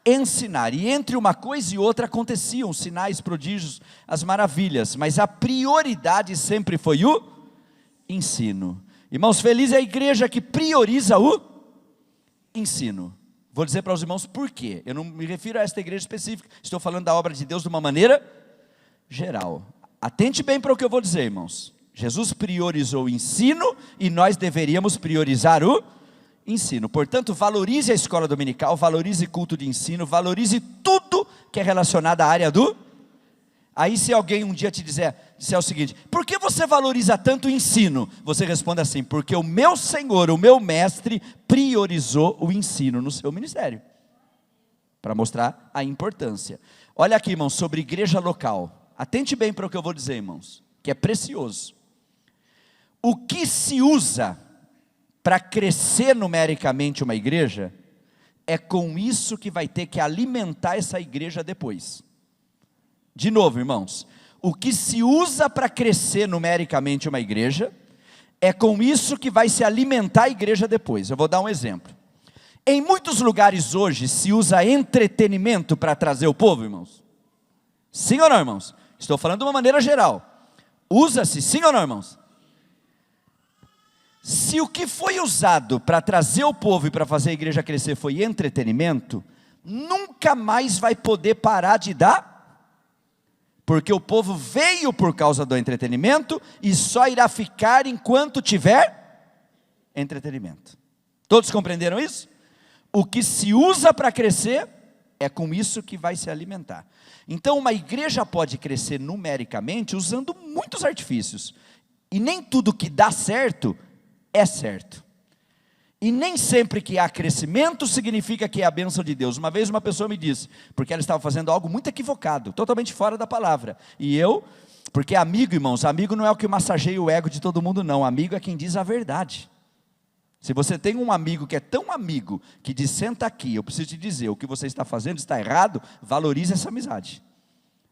Ensinar. E entre uma coisa e outra aconteciam sinais, prodígios, as maravilhas. Mas a prioridade sempre foi o ensino. Irmãos, feliz é a igreja que prioriza o ensino. Vou dizer para os irmãos por quê. Eu não me refiro a esta igreja específica. Estou falando da obra de Deus de uma maneira geral. Atente bem para o que eu vou dizer, irmãos. Jesus priorizou o ensino e nós deveríamos priorizar o ensino. Portanto, valorize a escola dominical, valorize culto de ensino, valorize tudo que é relacionado à área do... Aí se alguém um dia te disser o seguinte: por que você valoriza tanto o ensino? Você responde assim: porque o meu Senhor, o meu mestre, priorizou o ensino no seu ministério. Para mostrar a importância. Olha aqui, irmãos, sobre igreja local. Atente bem para o que eu vou dizer, irmãos, que é precioso. O que se usa para crescer numericamente uma igreja, é com isso que vai ter que alimentar essa igreja depois. De novo, irmãos, o que se usa para crescer numericamente uma igreja, é com isso que vai se alimentar a igreja depois. Eu vou dar um exemplo. Em muitos lugares hoje se usa entretenimento para trazer o povo, irmãos. Sim ou não, irmãos? Estou falando de uma maneira geral. Usa-se, sim ou não, irmãos? Se o que foi usado para trazer o povo e para fazer a igreja crescer foi entretenimento, nunca mais vai poder parar de dar, porque o povo veio por causa do entretenimento e só irá ficar enquanto tiver entretenimento. Todos compreenderam isso? O que se usa para crescer, é com isso que vai se alimentar. Então uma igreja pode crescer numericamente usando muitos artifícios, e nem tudo que dá certo é certo. E nem sempre que há crescimento significa que é a bênção de Deus. Uma vez uma pessoa me disse, porque ela estava fazendo algo muito equivocado, totalmente fora da palavra. E eu, porque amigo, irmãos, amigo não é o que massageia o ego de todo mundo não, amigo é quem diz a verdade. Se você tem um amigo que é tão amigo, que diz, senta aqui, eu preciso te dizer, o que você está fazendo está errado, valorize essa amizade.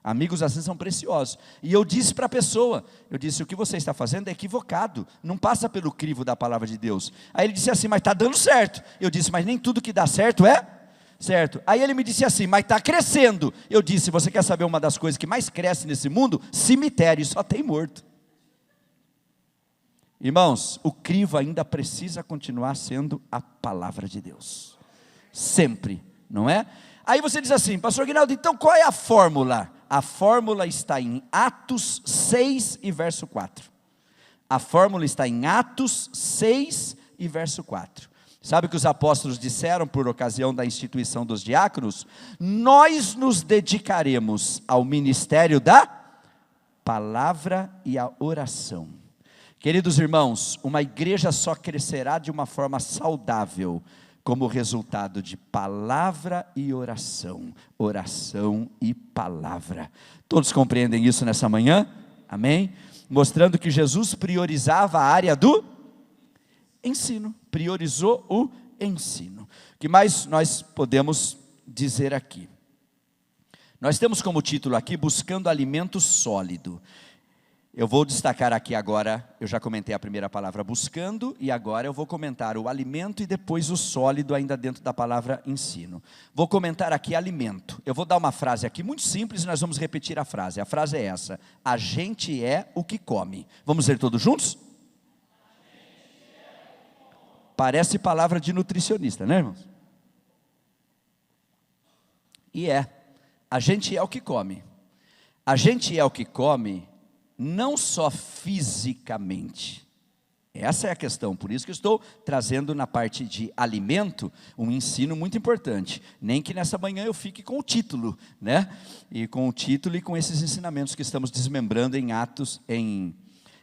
Amigos assim são preciosos. E eu disse para a pessoa, eu disse, o que você está fazendo é equivocado, não passa pelo crivo da palavra de Deus. Aí ele disse assim, mas está dando certo. Eu disse, mas nem tudo que dá certo é certo. Aí ele me disse assim, mas está crescendo. Eu disse, você quer saber uma das coisas que mais cresce nesse mundo? Cemitério, só tem morto. Irmãos, o crivo ainda precisa continuar sendo a palavra de Deus. Sempre, não é? Aí você diz assim, pastor Aguinaldo, então qual é a fórmula? A fórmula está em Atos 6 e verso 4. A fórmula está em Atos 6 e verso 4. Sabe o que os apóstolos disseram por ocasião da instituição dos diáconos? Nós nos dedicaremos ao ministério da palavra e à oração. Queridos irmãos, uma igreja só crescerá de uma forma saudável, como resultado de palavra e oração, oração e palavra. Todos compreendem isso nessa manhã? Amém? Mostrando que Jesus priorizava a área do ensino, priorizou o ensino. O que mais nós podemos dizer aqui? Nós temos como título aqui, buscando alimento sólido. Eu vou destacar aqui agora, eu já comentei a primeira palavra buscando, e agora eu vou comentar o alimento e depois o sólido ainda dentro da palavra ensino. Vou comentar aqui alimento. Eu vou dar uma frase aqui muito simples e nós vamos repetir a frase. A frase é essa: a gente é o que come. Vamos ler todos juntos? Parece palavra de nutricionista, né, irmãos? E a gente é o que come. A gente é o que come, não só fisicamente. Essa é a questão, por isso que eu estou trazendo na parte de alimento um ensino muito importante. Nem que nessa manhã eu fique com o título, né? E com o título e com esses ensinamentos que estamos desmembrando em Atos, em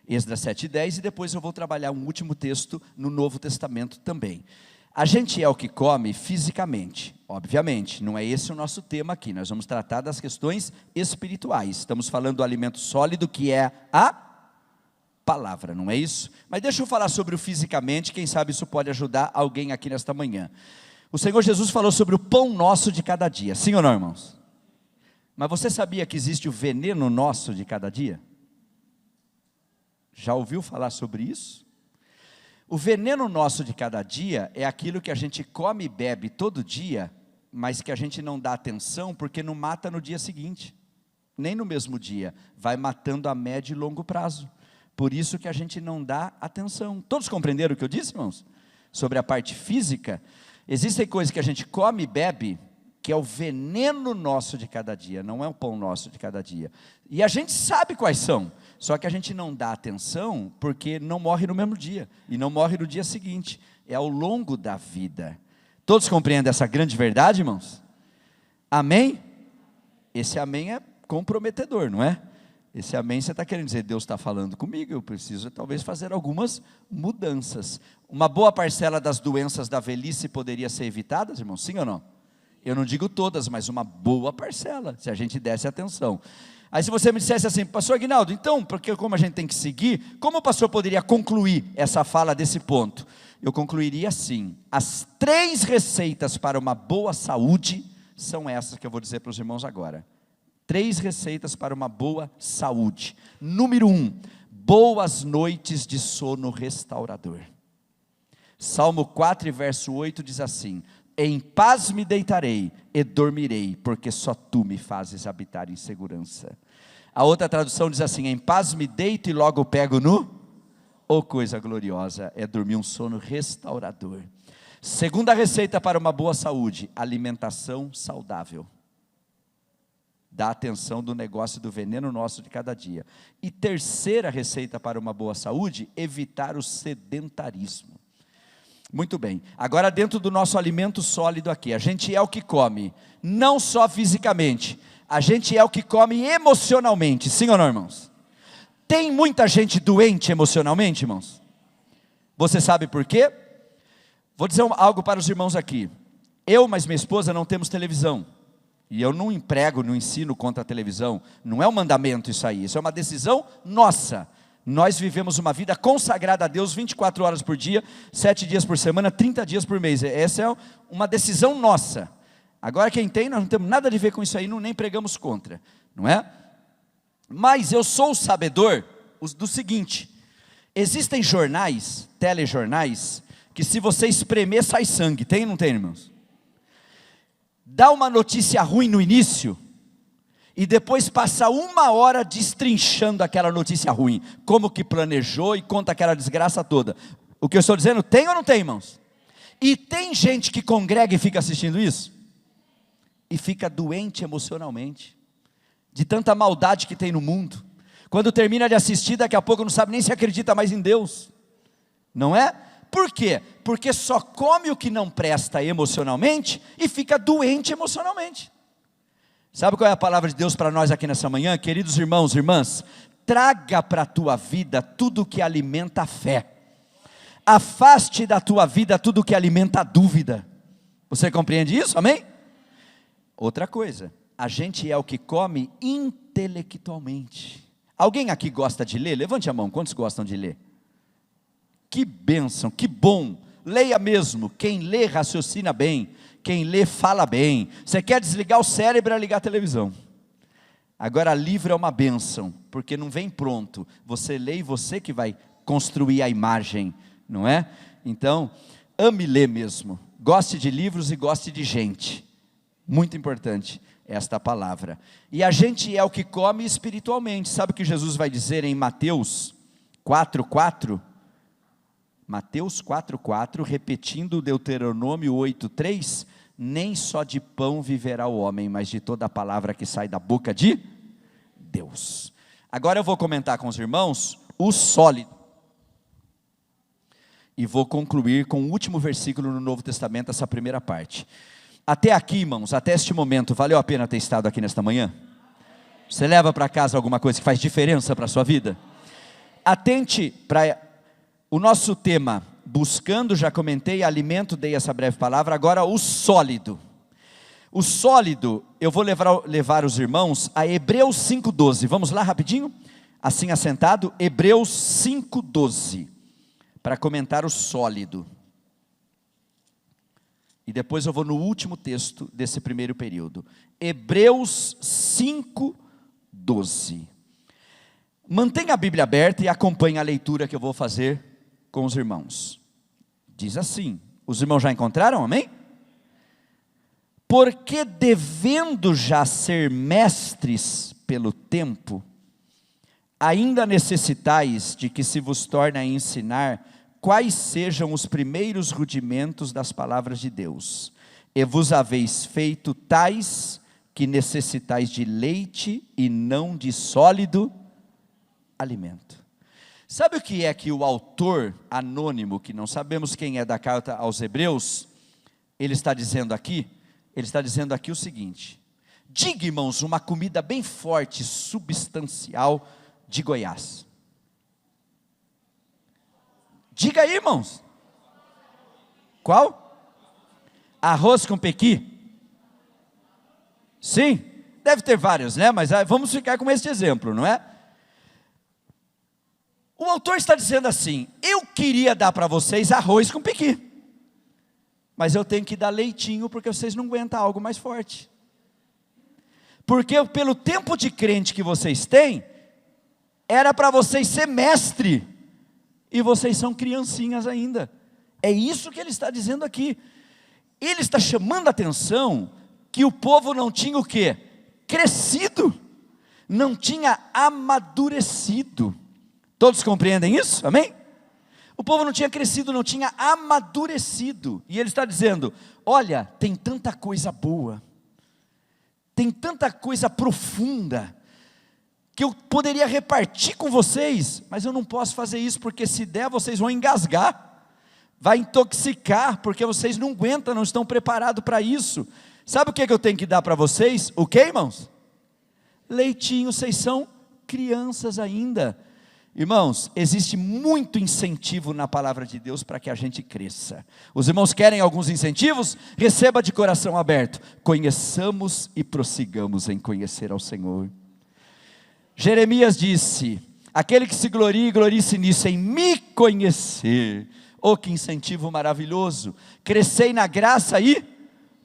Esdras 7:10, e depois eu vou trabalhar um último texto no Novo Testamento também. A gente é o que come fisicamente, obviamente, não é esse o nosso tema aqui, nós vamos tratar das questões espirituais, estamos falando do alimento sólido que é a palavra, não é isso? Mas deixa eu falar sobre o fisicamente, quem sabe isso pode ajudar alguém aqui nesta manhã. O Senhor Jesus falou sobre o pão nosso de cada dia, sim ou não, irmãos? Mas você sabia que existe o veneno nosso de cada dia? Já ouviu falar sobre isso? O veneno nosso de cada dia é aquilo que a gente come e bebe todo dia, mas que a gente não dá atenção porque não mata no dia seguinte, nem no mesmo dia, vai matando a médio e longo prazo. Por isso que a gente não dá atenção. Todos compreenderam o que eu disse, irmãos? Sobre a parte física, existem coisas que a gente come e bebe, que é o veneno nosso de cada dia, não é o pão nosso de cada dia. E a gente sabe quais são, só que a gente não dá atenção, porque não morre no mesmo dia, e não morre no dia seguinte, é ao longo da vida. Todos compreendem essa grande verdade, irmãos? Amém? Esse amém é comprometedor, não é? Esse amém você está querendo dizer, Deus está falando comigo, eu preciso talvez fazer algumas mudanças. Uma boa parcela das doenças da velhice poderia ser evitadas, irmãos, sim ou não? Eu não digo todas, mas uma boa parcela, se a gente desse atenção. Aí se você me dissesse assim, pastor Aguinaldo, então, porque como a gente tem que seguir, como o pastor poderia concluir essa fala desse ponto? Eu concluiria assim, as 3 receitas para uma boa saúde, são essas que eu vou dizer para os irmãos agora. 3 receitas para uma boa saúde. Número 1, boas noites de sono restaurador. Salmo 4, verso 8 diz assim, em paz me deitarei e dormirei, porque só tu me fazes habitar em segurança. A outra tradução diz assim, em paz me deito e logo pego no... Oh, coisa gloriosa, é dormir um sono restaurador. Segunda receita para uma boa saúde, alimentação saudável. Dá atenção do negócio do veneno nosso de cada dia. E terceira receita para uma boa saúde, evitar o sedentarismo. Muito bem, agora dentro do nosso alimento sólido aqui, a gente é o que come, não só fisicamente, a gente é o que come emocionalmente, sim ou não, irmãos? Tem muita gente doente emocionalmente, irmãos? Você sabe por quê? Vou dizer algo para os irmãos aqui, eu mais minha esposa não temos televisão, e eu não emprego, não ensino contra a televisão, não é um mandamento isso aí, isso é uma decisão nossa. Nós vivemos uma vida consagrada a Deus 24 horas por dia, 7 dias por semana, 30 dias por mês. Essa é uma decisão nossa. Agora quem tem, nós não temos nada a ver com isso aí, nem pregamos contra, não é? Mas eu sou o sabedor do seguinte, existem jornais, telejornais, que se você espremer sai sangue, tem ou não tem, irmãos? Dá uma notícia ruim no início, e depois passa 1 hora destrinchando aquela notícia ruim, como que planejou e conta aquela desgraça toda. O que eu estou dizendo, tem ou não tem, irmãos? E tem gente que congrega e fica assistindo isso, e fica doente emocionalmente, de tanta maldade que tem no mundo, quando termina de assistir, daqui a pouco não sabe nem se acredita mais em Deus, não é? Por quê? Porque só come o que não presta emocionalmente, e fica doente emocionalmente. Sabe qual é a palavra de Deus para nós aqui nessa manhã? Queridos irmãos e irmãs, traga para a tua vida tudo que alimenta a fé, afaste da tua vida tudo que alimenta a dúvida. Você compreende isso? Amém? Outra coisa, a gente é o que come intelectualmente. Alguém aqui gosta de ler? Levante a mão, quantos gostam de ler? Que bênção, que bom, leia mesmo, quem lê raciocina bem, quem lê fala bem. Você quer desligar o cérebro, é ligar a televisão. Agora livro é uma bênção, porque não vem pronto, você lê e você que vai construir a imagem, não é? Então, ame ler mesmo, goste de livros e goste de gente, muito importante esta palavra. E a gente é o que come espiritualmente, sabe o que Jesus vai dizer em Mateus 4:4? Mateus 4:4, repetindo Deuteronômio 8:3, nem só de pão viverá o homem, mas de toda a palavra que sai da boca de Deus. Agora eu vou comentar com os irmãos o sólido, e vou concluir com o último versículo no Novo Testamento, essa primeira parte. Até aqui, irmãos, até este momento, valeu a pena ter estado aqui nesta manhã? Você leva para casa alguma coisa que faz diferença para a sua vida? Atente para o nosso tema, buscando, já comentei, alimento, dei essa breve palavra, agora o sólido. O sólido, eu vou levar os irmãos a Hebreus 5:12, vamos lá rapidinho? Assim assentado, Hebreus 5:12, para comentar o sólido. E depois eu vou no último texto desse primeiro período. Hebreus 5:12. Mantenha a Bíblia aberta e acompanhe a leitura que eu vou fazer com os irmãos. Diz assim, os irmãos já encontraram, amém? Porque devendo já ser mestres pelo tempo, ainda necessitais de que se vos torne a ensinar quais sejam os primeiros rudimentos das palavras de Deus, e vos haveis feito tais que necessitais de leite e não de sólido alimento. Sabe o que é que o autor anônimo, que não sabemos quem é da carta aos Hebreus, ele está dizendo aqui? Ele está dizendo aqui o seguinte: diga, irmãos, uma comida bem forte, substancial de Goiás. Diga aí, irmãos. Qual? Arroz com pequi? Sim, deve ter vários, né? Mas vamos ficar com esse exemplo, não é? O autor está dizendo assim: eu queria dar para vocês arroz com pequi, mas eu tenho que dar leitinho, porque vocês não aguentam algo mais forte. Porque pelo tempo de crente que vocês têm, era para vocês ser mestre, e vocês são criancinhas ainda. É isso que ele está dizendo aqui. Ele está chamando a atenção que o povo não tinha o quê? Crescido, não tinha amadurecido. Todos compreendem isso? Amém? O povo não tinha crescido, não tinha amadurecido. E ele está dizendo: olha, tem tanta coisa boa, tem tanta coisa profunda, que eu poderia repartir com vocês, mas eu não posso fazer isso, porque se der vocês vão engasgar, vai intoxicar, porque vocês não aguentam, não estão preparados para isso. Sabe o que eu tenho que dar para vocês? O que, irmãos? Leitinho, vocês são crianças ainda. Irmãos, existe muito incentivo na palavra de Deus para que a gente cresça. Os irmãos querem alguns incentivos? Receba de coração aberto. Conheçamos e prossigamos em conhecer ao Senhor. Jeremias disse: aquele que se glorie, glorie-se nisso, em me conhecer. Oh, que incentivo maravilhoso! Crescei na graça e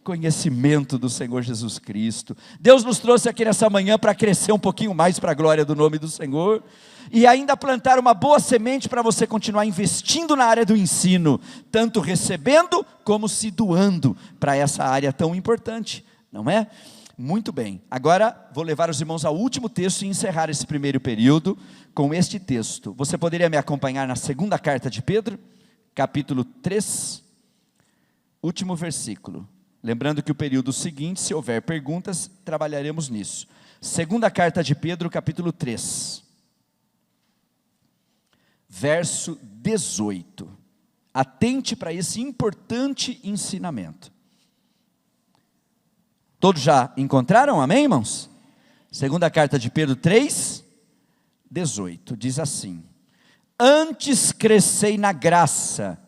conhecimento do Senhor Jesus Cristo. Deus nos trouxe aqui nessa manhã para crescer um pouquinho mais para a glória do nome do Senhor, e ainda plantar uma boa semente para você continuar investindo na área do ensino, tanto recebendo como se doando para essa área tão importante, não é? Muito bem, agora vou levar os irmãos ao último texto e encerrar esse primeiro período com este texto. Você poderia me acompanhar na segunda carta de Pedro, capítulo 3, último versículo. Lembrando que o período seguinte, se houver perguntas, trabalharemos nisso. Segunda carta de Pedro, capítulo 3, verso 18. Atente para esse importante ensinamento. Todos já encontraram? Amém, irmãos? Segunda carta de Pedro 3, 18, diz assim: antes crescei na graça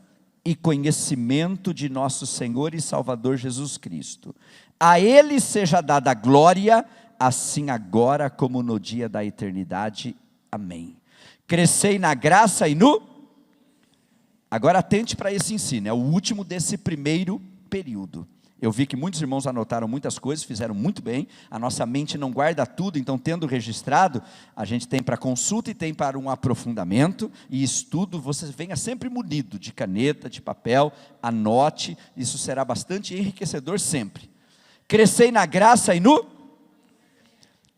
e conhecimento de nosso Senhor e Salvador Jesus Cristo. A Ele seja dada a glória, assim agora como no dia da eternidade. Amém. Crescei na graça e no... Agora atente para esse ensino, é o último desse primeiro período. Eu vi que muitos irmãos anotaram muitas coisas, fizeram muito bem. A nossa mente não guarda tudo, então tendo registrado, a gente tem para consulta e tem para um aprofundamento e estudo. Você venha sempre munido de caneta, de papel, anote, isso será bastante enriquecedor sempre. Crescei na graça e no...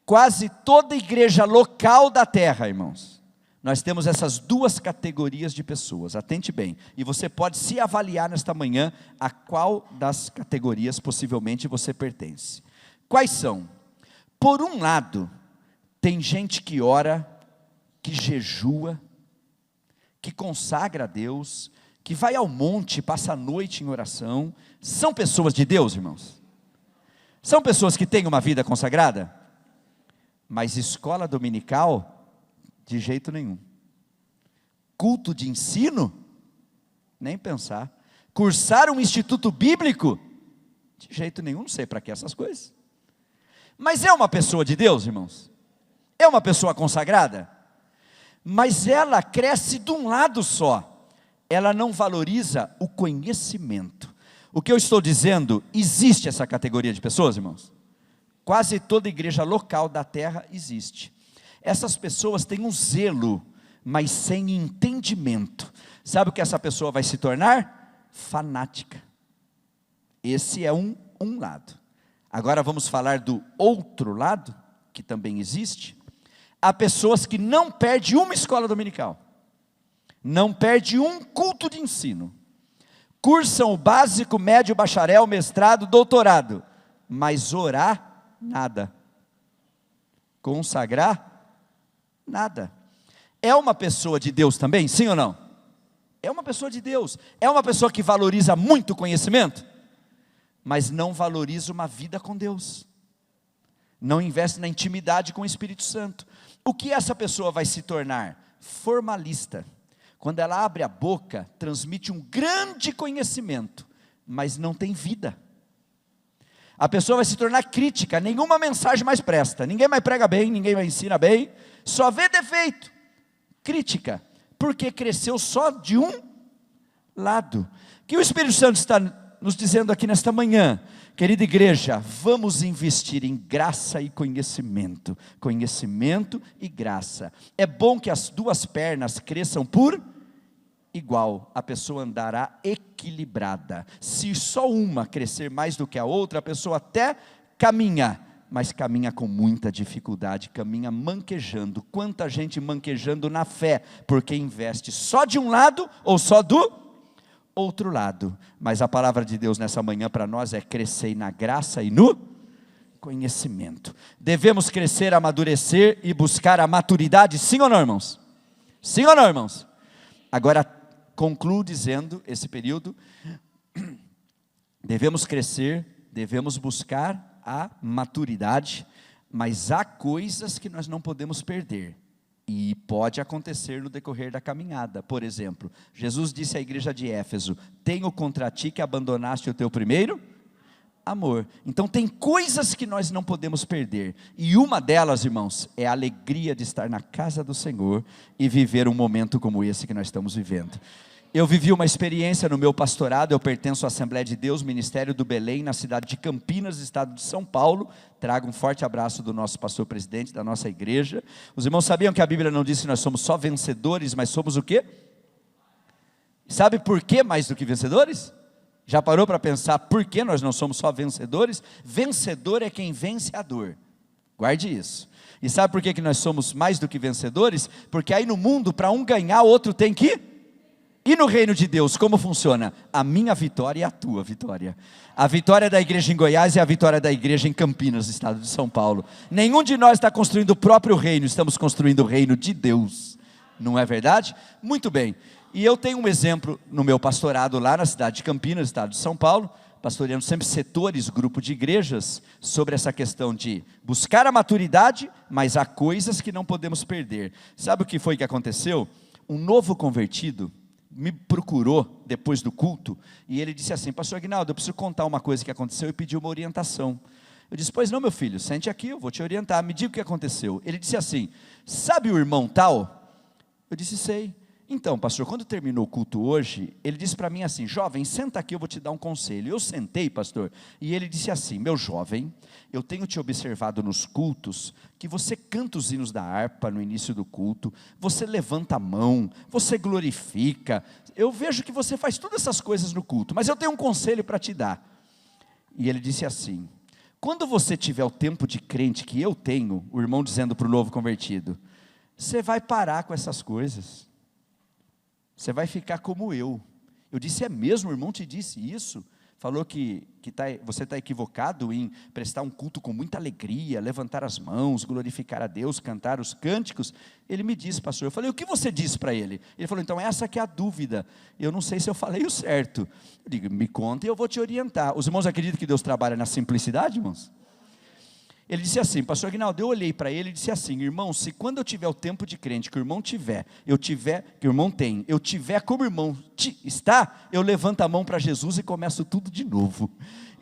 Quase toda igreja local da terra, irmãos, nós temos essas duas categorias de pessoas, atente bem, e você pode se avaliar nesta manhã, a qual das categorias possivelmente você pertence. Quais são? Por um lado, tem gente que ora, que jejua, que consagra a Deus, que vai ao monte, passa a noite em oração. São pessoas de Deus, irmãos? São pessoas que têm uma vida consagrada? Mas escola dominical... de jeito nenhum. Culto de ensino? Nem pensar. Cursar um instituto bíblico? De jeito nenhum, não sei para que essas coisas. Mas é uma pessoa de Deus, irmãos? É uma pessoa consagrada? Mas ela cresce de um lado só. Ela não valoriza o conhecimento. O que eu estou dizendo, existe essa categoria de pessoas, irmãos? Quase toda igreja local da terra existe. Essas pessoas têm um zelo, mas sem entendimento. Sabe o que essa pessoa vai se tornar? fanática. Esse é um lado. Agora vamos falar do outro lado, que também existe. Há pessoas que não perdem uma escola dominical, não perdem um culto de ensino, cursam o básico, médio, bacharel, mestrado, doutorado, mas orar, nada. Consagrar, nada. É uma pessoa de Deus também, sim ou não? É uma pessoa de Deus. É uma pessoa que valoriza muito o conhecimento, mas não valoriza uma vida com Deus. Não investe na intimidade com o Espírito Santo. O que essa pessoa vai se tornar? Formalista. Quando ela abre a boca, transmite um grande conhecimento, mas não tem vida. A pessoa vai se tornar crítica, nenhuma mensagem mais presta, ninguém mais prega bem, ninguém mais ensina bem, só vê defeito. Crítica, porque cresceu só de um lado. O que o Espírito Santo está nos dizendo aqui nesta manhã? Querida igreja, vamos investir em graça e conhecimento. Conhecimento e graça. É bom que as duas pernas cresçam por igual. A pessoa andará equilibrada. Se só uma crescer mais do que a outra, a pessoa até caminha, mas caminha com muita dificuldade, caminha manquejando. Quanta gente manquejando na fé, porque investe só de um lado ou só do outro lado. Mas a palavra de Deus nessa manhã para nós é crescer na graça e no conhecimento. Devemos crescer, amadurecer e buscar a maturidade, sim ou não, irmãos? Sim ou não, irmãos? Agora concluo dizendo esse período, devemos crescer, devemos buscar a maturidade, mas há coisas que nós não podemos perder. E pode acontecer no decorrer da caminhada. Por exemplo, Jesus disse à igreja de Éfeso: tenho contra ti que abandonaste o teu primeiro amor. Então tem coisas que nós não podemos perder. E uma delas, irmãos, é a alegria de estar na casa do Senhor e viver um momento como esse que nós estamos vivendo. Eu vivi uma experiência no meu pastorado. Eu pertenço à Assembleia de Deus, Ministério do Belém, na cidade de Campinas, estado de São Paulo. Trago um forte abraço do nosso pastor presidente da nossa igreja. Os irmãos sabiam que a Bíblia não diz que nós somos só vencedores, mas somos o quê? Sabe por que mais do que vencedores? Já parou para pensar por que nós não somos só vencedores? Vencedor é quem vence a dor. Guarde isso. E sabe por que nós somos mais do que vencedores? Porque aí no mundo, para um ganhar, o outro tem que... E no reino de Deus, como funciona? A minha vitória e a tua vitória. A vitória da igreja em Goiás e a vitória da igreja em Campinas, estado de São Paulo. Nenhum de nós está construindo o próprio reino, estamos construindo o reino de Deus. Não é verdade? Muito bem. E eu tenho um exemplo no meu pastorado lá na cidade de Campinas, estado de São Paulo, pastoreando sempre setores, grupo de igrejas, sobre essa questão de buscar a maturidade, mas há coisas que não podemos perder. Sabe o que foi que aconteceu? Um novo convertido me procurou depois do culto, e ele disse assim: pastor Aguinaldo, eu preciso contar uma coisa que aconteceu, e pediu uma orientação. Eu disse: pois não, meu filho, sente aqui, eu vou te orientar, me diga o que aconteceu. Ele disse assim: sabe o irmão tal? Eu disse: sei. Então, pastor, quando terminou o culto hoje, ele disse para mim assim: jovem, senta aqui, eu vou te dar um conselho. Eu sentei, pastor, e ele disse assim: meu jovem, eu tenho te observado nos cultos, que você canta os hinos da harpa no início do culto, você levanta a mão, você glorifica, eu vejo que você faz todas essas coisas no culto, mas eu tenho um conselho para te dar. E ele disse assim: quando você tiver o tempo de crente que eu tenho, o irmão dizendo para o novo convertido, você vai parar com essas coisas. Você vai ficar como eu. Eu disse: é mesmo, o irmão te disse isso? Falou que você está equivocado em prestar um culto com muita alegria, levantar as mãos, glorificar a Deus, cantar os cânticos. Ele me disse: pastor. Eu falei: o que você disse para ele? Ele falou: então essa que é a dúvida, eu não sei se eu falei o certo. Eu digo: me conta e eu vou te orientar. Os irmãos acreditam que Deus trabalha na simplicidade, irmãos? Ele disse assim: pastor Aguinaldo, eu olhei para ele e disse assim: irmão, se quando eu tiver o tempo de crente que o irmão tiver, eu tiver, que o irmão tem, eu tiver como o irmão está, eu levanto a mão para Jesus e começo tudo de novo.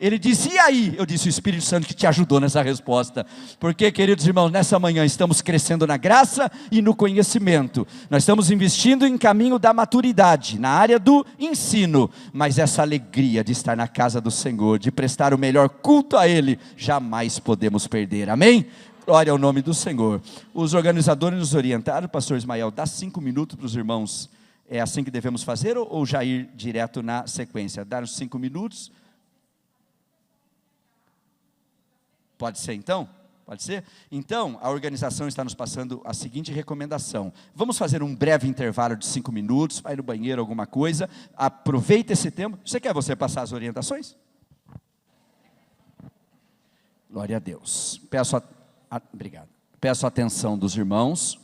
Ele disse: e aí? Eu disse: o Espírito Santo que te ajudou nessa resposta. Porque, queridos irmãos, nessa manhã estamos crescendo na graça e no conhecimento. Nós estamos investindo em caminho da maturidade, na área do ensino. Mas essa alegria de estar na casa do Senhor, de prestar o melhor culto a Ele, jamais podemos perder. Amém? Glória ao nome do Senhor. Os organizadores nos orientaram: pastor Ismael, dá 5 minutos para os irmãos É assim que devemos fazer ou já ir direto na sequência? Dar uns 5 minutos? Pode ser então? Pode ser? Então, a organização está nos passando a seguinte recomendação. Vamos fazer um breve intervalo de 5 minutos, vai no banheiro, alguma coisa, aproveita esse tempo. Você passar as orientações? Glória a Deus. Obrigado. Peço a atenção dos irmãos.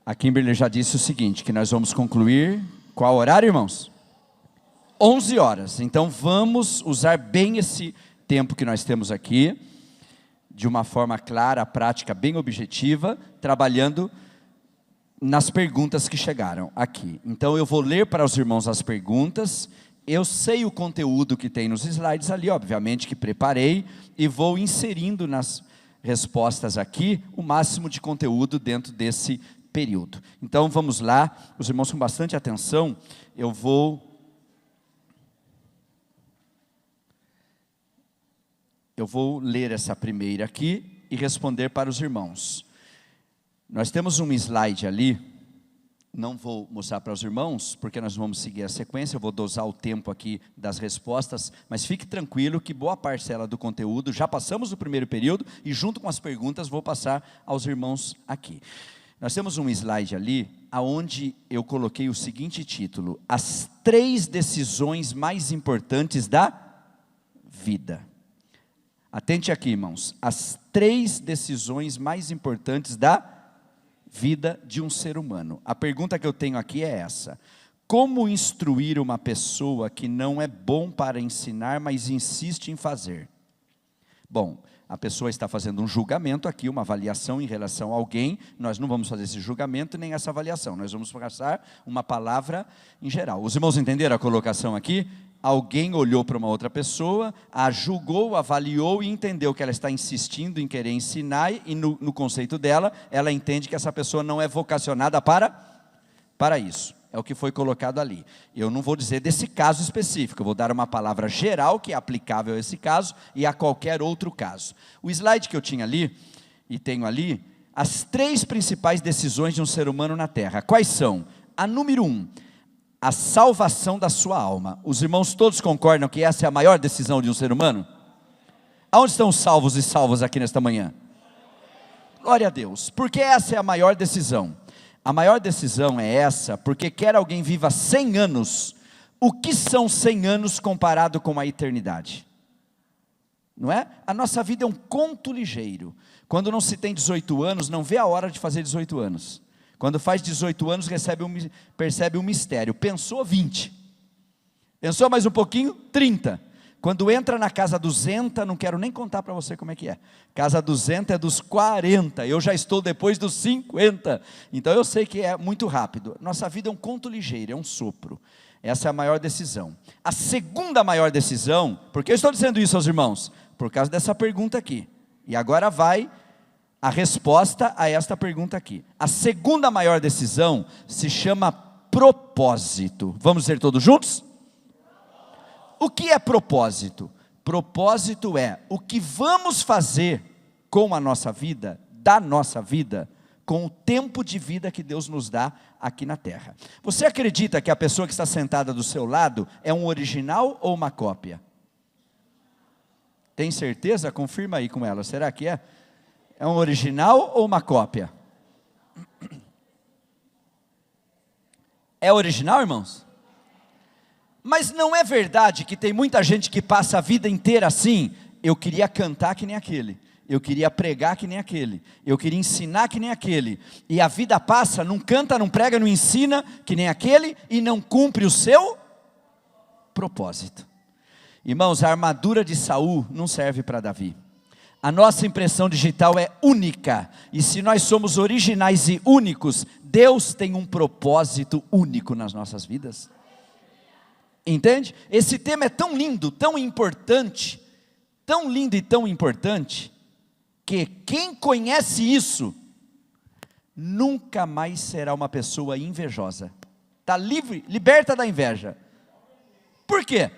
A Kimberly já disse o seguinte, que nós vamos concluir, qual horário, irmãos? 11 horas. Então, vamos usar bem esse tempo que nós temos aqui, de uma forma clara, prática, bem objetiva, trabalhando nas perguntas que chegaram aqui. Então eu vou ler para os irmãos as perguntas, eu sei o conteúdo que tem nos slides ali, obviamente que preparei, e vou inserindo nas respostas aqui, o máximo de conteúdo dentro desse período. Então vamos lá, os irmãos com bastante atenção, eu vou ler essa primeira aqui e responder para os irmãos. Nós temos um slide ali, não vou mostrar para os irmãos, porque nós vamos seguir a sequência, eu vou dosar o tempo aqui das respostas, mas fique tranquilo que boa parcela do conteúdo, já passamos do primeiro período, e junto com as perguntas vou passar aos irmãos aqui. Nós temos um slide ali, onde eu coloquei o seguinte título, as 3 decisões mais importantes da vida. Atente aqui, irmãos, as 3 decisões mais importantes da vida de um ser humano. A pergunta que eu tenho aqui é essa: como instruir uma pessoa que não é bom para ensinar, mas insiste em fazer? Bom, a pessoa está fazendo um julgamento aqui, uma avaliação em relação a alguém, nós não vamos fazer esse julgamento nem essa avaliação, nós vamos passar uma palavra em geral. Os irmãos entenderam a colocação aqui? Alguém olhou para uma outra pessoa, a julgou, avaliou e entendeu que ela está insistindo em querer ensinar, e no conceito dela, ela entende que essa pessoa não é vocacionada para isso. É o que foi colocado ali. Eu não vou dizer desse caso específico, eu vou dar uma palavra geral que é aplicável a esse caso e a qualquer outro caso. O slide que eu tinha ali, e tenho ali, as 3 principais decisões de um ser humano na Terra. Quais são? A número 1, a salvação da sua alma. Os irmãos todos concordam que essa é a maior decisão de um ser humano? Aonde estão os salvos e salvas aqui nesta manhã? Glória a Deus. Porque essa é a maior decisão. A maior decisão é essa, porque quer alguém viva 100 anos, o que são 100 anos comparado com a eternidade? Não é? A nossa vida é um conto ligeiro. Quando não se tem 18 anos, não vê a hora de fazer 18 anos. Quando faz 18 anos, percebe um mistério. Pensou 20. Pensou mais um pouquinho, 30. Quando entra na casa 200, não quero nem contar para você como é que é. Casa 200 é dos 40, eu já estou depois dos 50. Então eu sei que é muito rápido. Nossa vida é um conto ligeiro, é um sopro. Essa é a maior decisão. A segunda maior decisão, por que eu estou dizendo isso aos irmãos? Por causa dessa pergunta aqui. E agora vai a resposta a esta pergunta aqui. A segunda maior decisão se chama propósito. Vamos dizer todos juntos? O que é propósito? Propósito é o que vamos fazer com a nossa vida, da nossa vida, com o tempo de vida que Deus nos dá aqui na terra. Você acredita que a pessoa que está sentada do seu lado é um original ou uma cópia? Tem certeza? Confirma aí com ela, será que é? É um original ou uma cópia? É original, irmãos? Mas não é verdade que tem muita gente que passa a vida inteira assim? Eu queria cantar que nem aquele, eu queria pregar que nem aquele, eu queria ensinar que nem aquele, e a vida passa, não canta, não prega, não ensina que nem aquele, e não cumpre o seu propósito. Irmãos, a armadura de Saul não serve para Davi. A nossa impressão digital é única, e se nós somos originais e únicos, Deus tem um propósito único nas nossas vidas. Entende? Esse tema é tão lindo, tão importante, tão lindo e tão importante, que quem conhece isso, nunca mais será uma pessoa invejosa. Está livre, liberta da inveja. Por quê?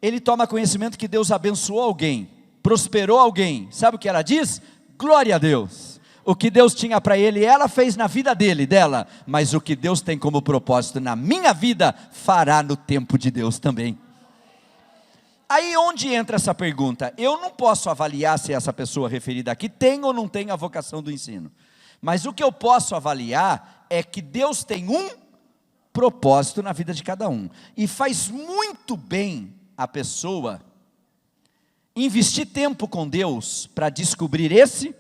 Ele toma conhecimento que Deus abençoou alguém, prosperou alguém, sabe o que ela diz? Glória a Deus. O que Deus tinha para ele, ela fez na vida dela, mas o que Deus tem como propósito na minha vida, fará no tempo de Deus também. Aí onde entra essa pergunta? Eu não posso avaliar se essa pessoa referida aqui tem ou não tem a vocação do ensino, mas o que eu posso avaliar é que Deus tem um propósito na vida de cada um, e faz muito bem a pessoa investir tempo com Deus para descobrir esse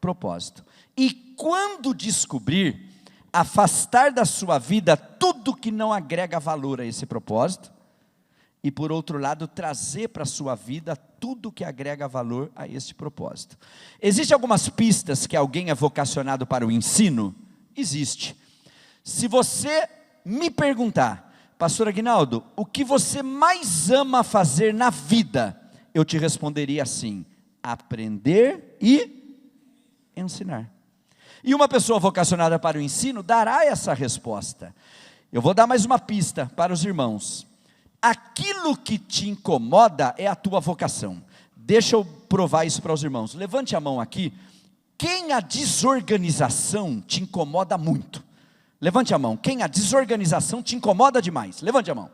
propósito, e quando descobrir, afastar da sua vida tudo que não agrega valor a esse propósito, e por outro lado, trazer para a sua vida tudo que agrega valor a esse propósito. Existem algumas pistas que alguém é vocacionado para o ensino? Existe. Se você me perguntar, pastor Aguinaldo, o que você mais ama fazer na vida? Eu te responderia assim: aprender e ensinar. E uma pessoa vocacionada para o ensino dará essa resposta. Eu vou dar mais uma pista para os irmãos. Aquilo que te incomoda é a tua vocação. Deixa eu provar isso para os irmãos. Levante a mão aqui. Quem a desorganização te incomoda muito? Levante a mão. Quem a desorganização te incomoda demais? Levante a mão.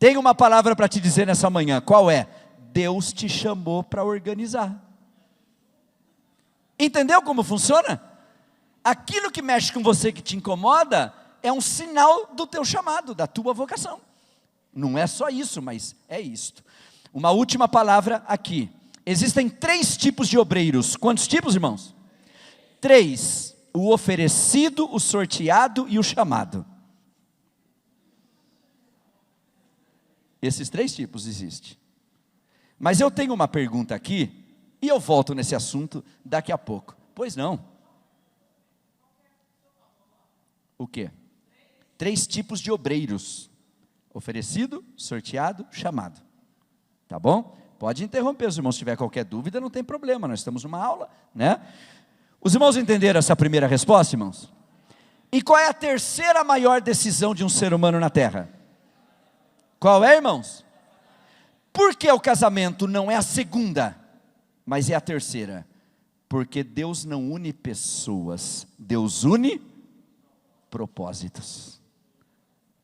Tenho uma palavra para te dizer nessa manhã. Qual é? Deus te chamou para organizar. Entendeu como funciona? Aquilo que mexe com você, que te incomoda, é um sinal do teu chamado, da tua vocação. Não é só isso, mas é isto. Uma última palavra aqui. Existem 3 tipos de obreiros. Quantos tipos, irmãos? 3. O oferecido, o sorteado e o chamado. Esses 3 tipos existem. Mas eu tenho uma pergunta aqui, e eu volto nesse assunto daqui a pouco. Pois não. O quê? 3 tipos de obreiros: oferecido, sorteado, chamado. Tá bom? Pode interromper os irmãos, se tiver qualquer dúvida, não tem problema, nós estamos numa aula, né? Os irmãos entenderam essa primeira resposta, irmãos? E qual é a terceira maior decisão de um ser humano na terra? Qual é, irmãos? Por que o casamento não é a segunda, mas é a terceira? Porque Deus não une pessoas, Deus une propósitos.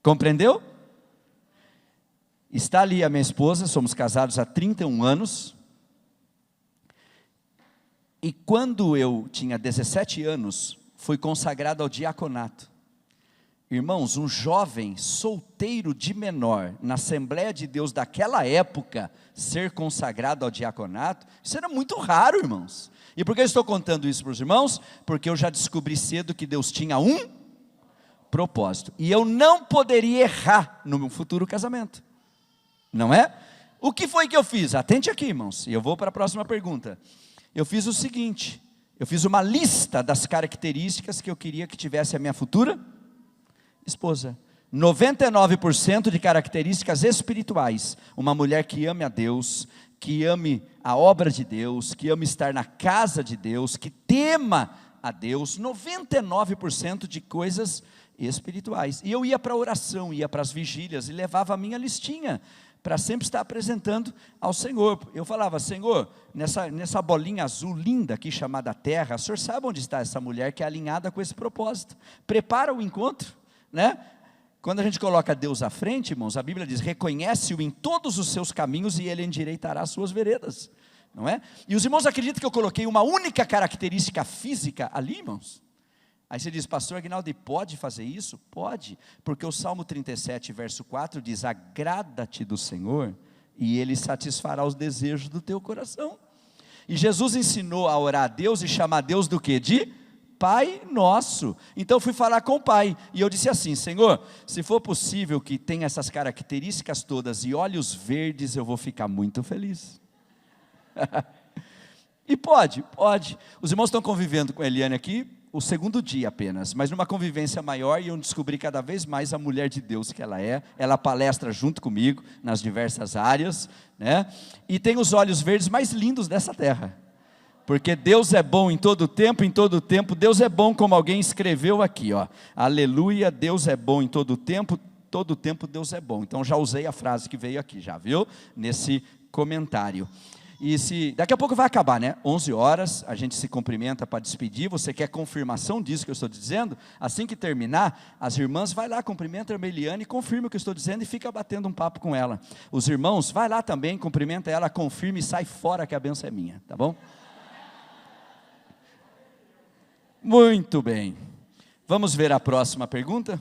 Compreendeu? Está ali a minha esposa, somos casados há 31 anos. E quando eu tinha 17 anos, fui consagrado ao diaconato. Irmãos, um jovem solteiro de menor, na Assembleia de Deus daquela época, ser consagrado ao diaconato, isso era muito raro, irmãos. E por que eu estou contando isso para os irmãos? Porque eu já descobri cedo que Deus tinha um propósito, e eu não poderia errar no meu futuro casamento, não é? O que foi que eu fiz? Atente aqui, irmãos, e eu vou para a próxima pergunta. Eu fiz o seguinte: eu fiz uma lista das características que eu queria que tivesse a minha futura esposa. 99% de características espirituais. Uma mulher que ame a Deus, que ame a obra de Deus, que ame estar na casa de Deus, que tema a Deus. 99% de coisas espirituais. E eu ia para a oração, ia para as vigílias e levava a minha listinha para sempre estar apresentando ao Senhor. Eu falava: Senhor, nessa bolinha azul linda aqui chamada terra, o Senhor sabe onde está essa mulher que é alinhada com esse propósito? Prepara o encontro, né? Quando a gente coloca Deus à frente, irmãos, a Bíblia diz: reconhece-o em todos os seus caminhos e Ele endireitará as suas veredas, não é? E os irmãos acreditam que eu coloquei uma única característica física ali, irmãos? Aí você diz: pastor Aguinaldo, pode fazer isso? Pode, porque o Salmo 37, verso 4 diz: agrada-te do Senhor e Ele satisfará os desejos do teu coração. E Jesus ensinou a orar a Deus e chamar Deus do quê? De Pai Nosso. Então eu fui falar com o Pai, e eu disse assim: Senhor, se for possível que tenha essas características todas e olhos verdes, eu vou ficar muito feliz. E pode. Os irmãos estão convivendo com a Eliane aqui o segundo dia apenas, mas numa convivência maior, e eu descobri cada vez mais a mulher de Deus que ela é. Ela palestra junto comigo nas diversas áreas, né? E tem os olhos verdes mais lindos dessa terra, porque Deus é bom em todo tempo, Deus é bom, como alguém escreveu aqui, ó, aleluia, Deus é bom em todo tempo Deus é bom. Então já usei a frase que veio aqui, já viu? Nesse comentário. E daqui a pouco vai acabar, né? 11 horas, a gente se cumprimenta para despedir. Você quer confirmação disso que eu estou dizendo? Assim que terminar, as irmãs, vai lá, cumprimenta a Ermeliane, confirma o que eu estou dizendo e fica batendo um papo com ela. Os irmãos, vai lá também, cumprimenta ela, confirma e sai fora que a bênção é minha, tá bom? Muito bem. Vamos ver a próxima pergunta?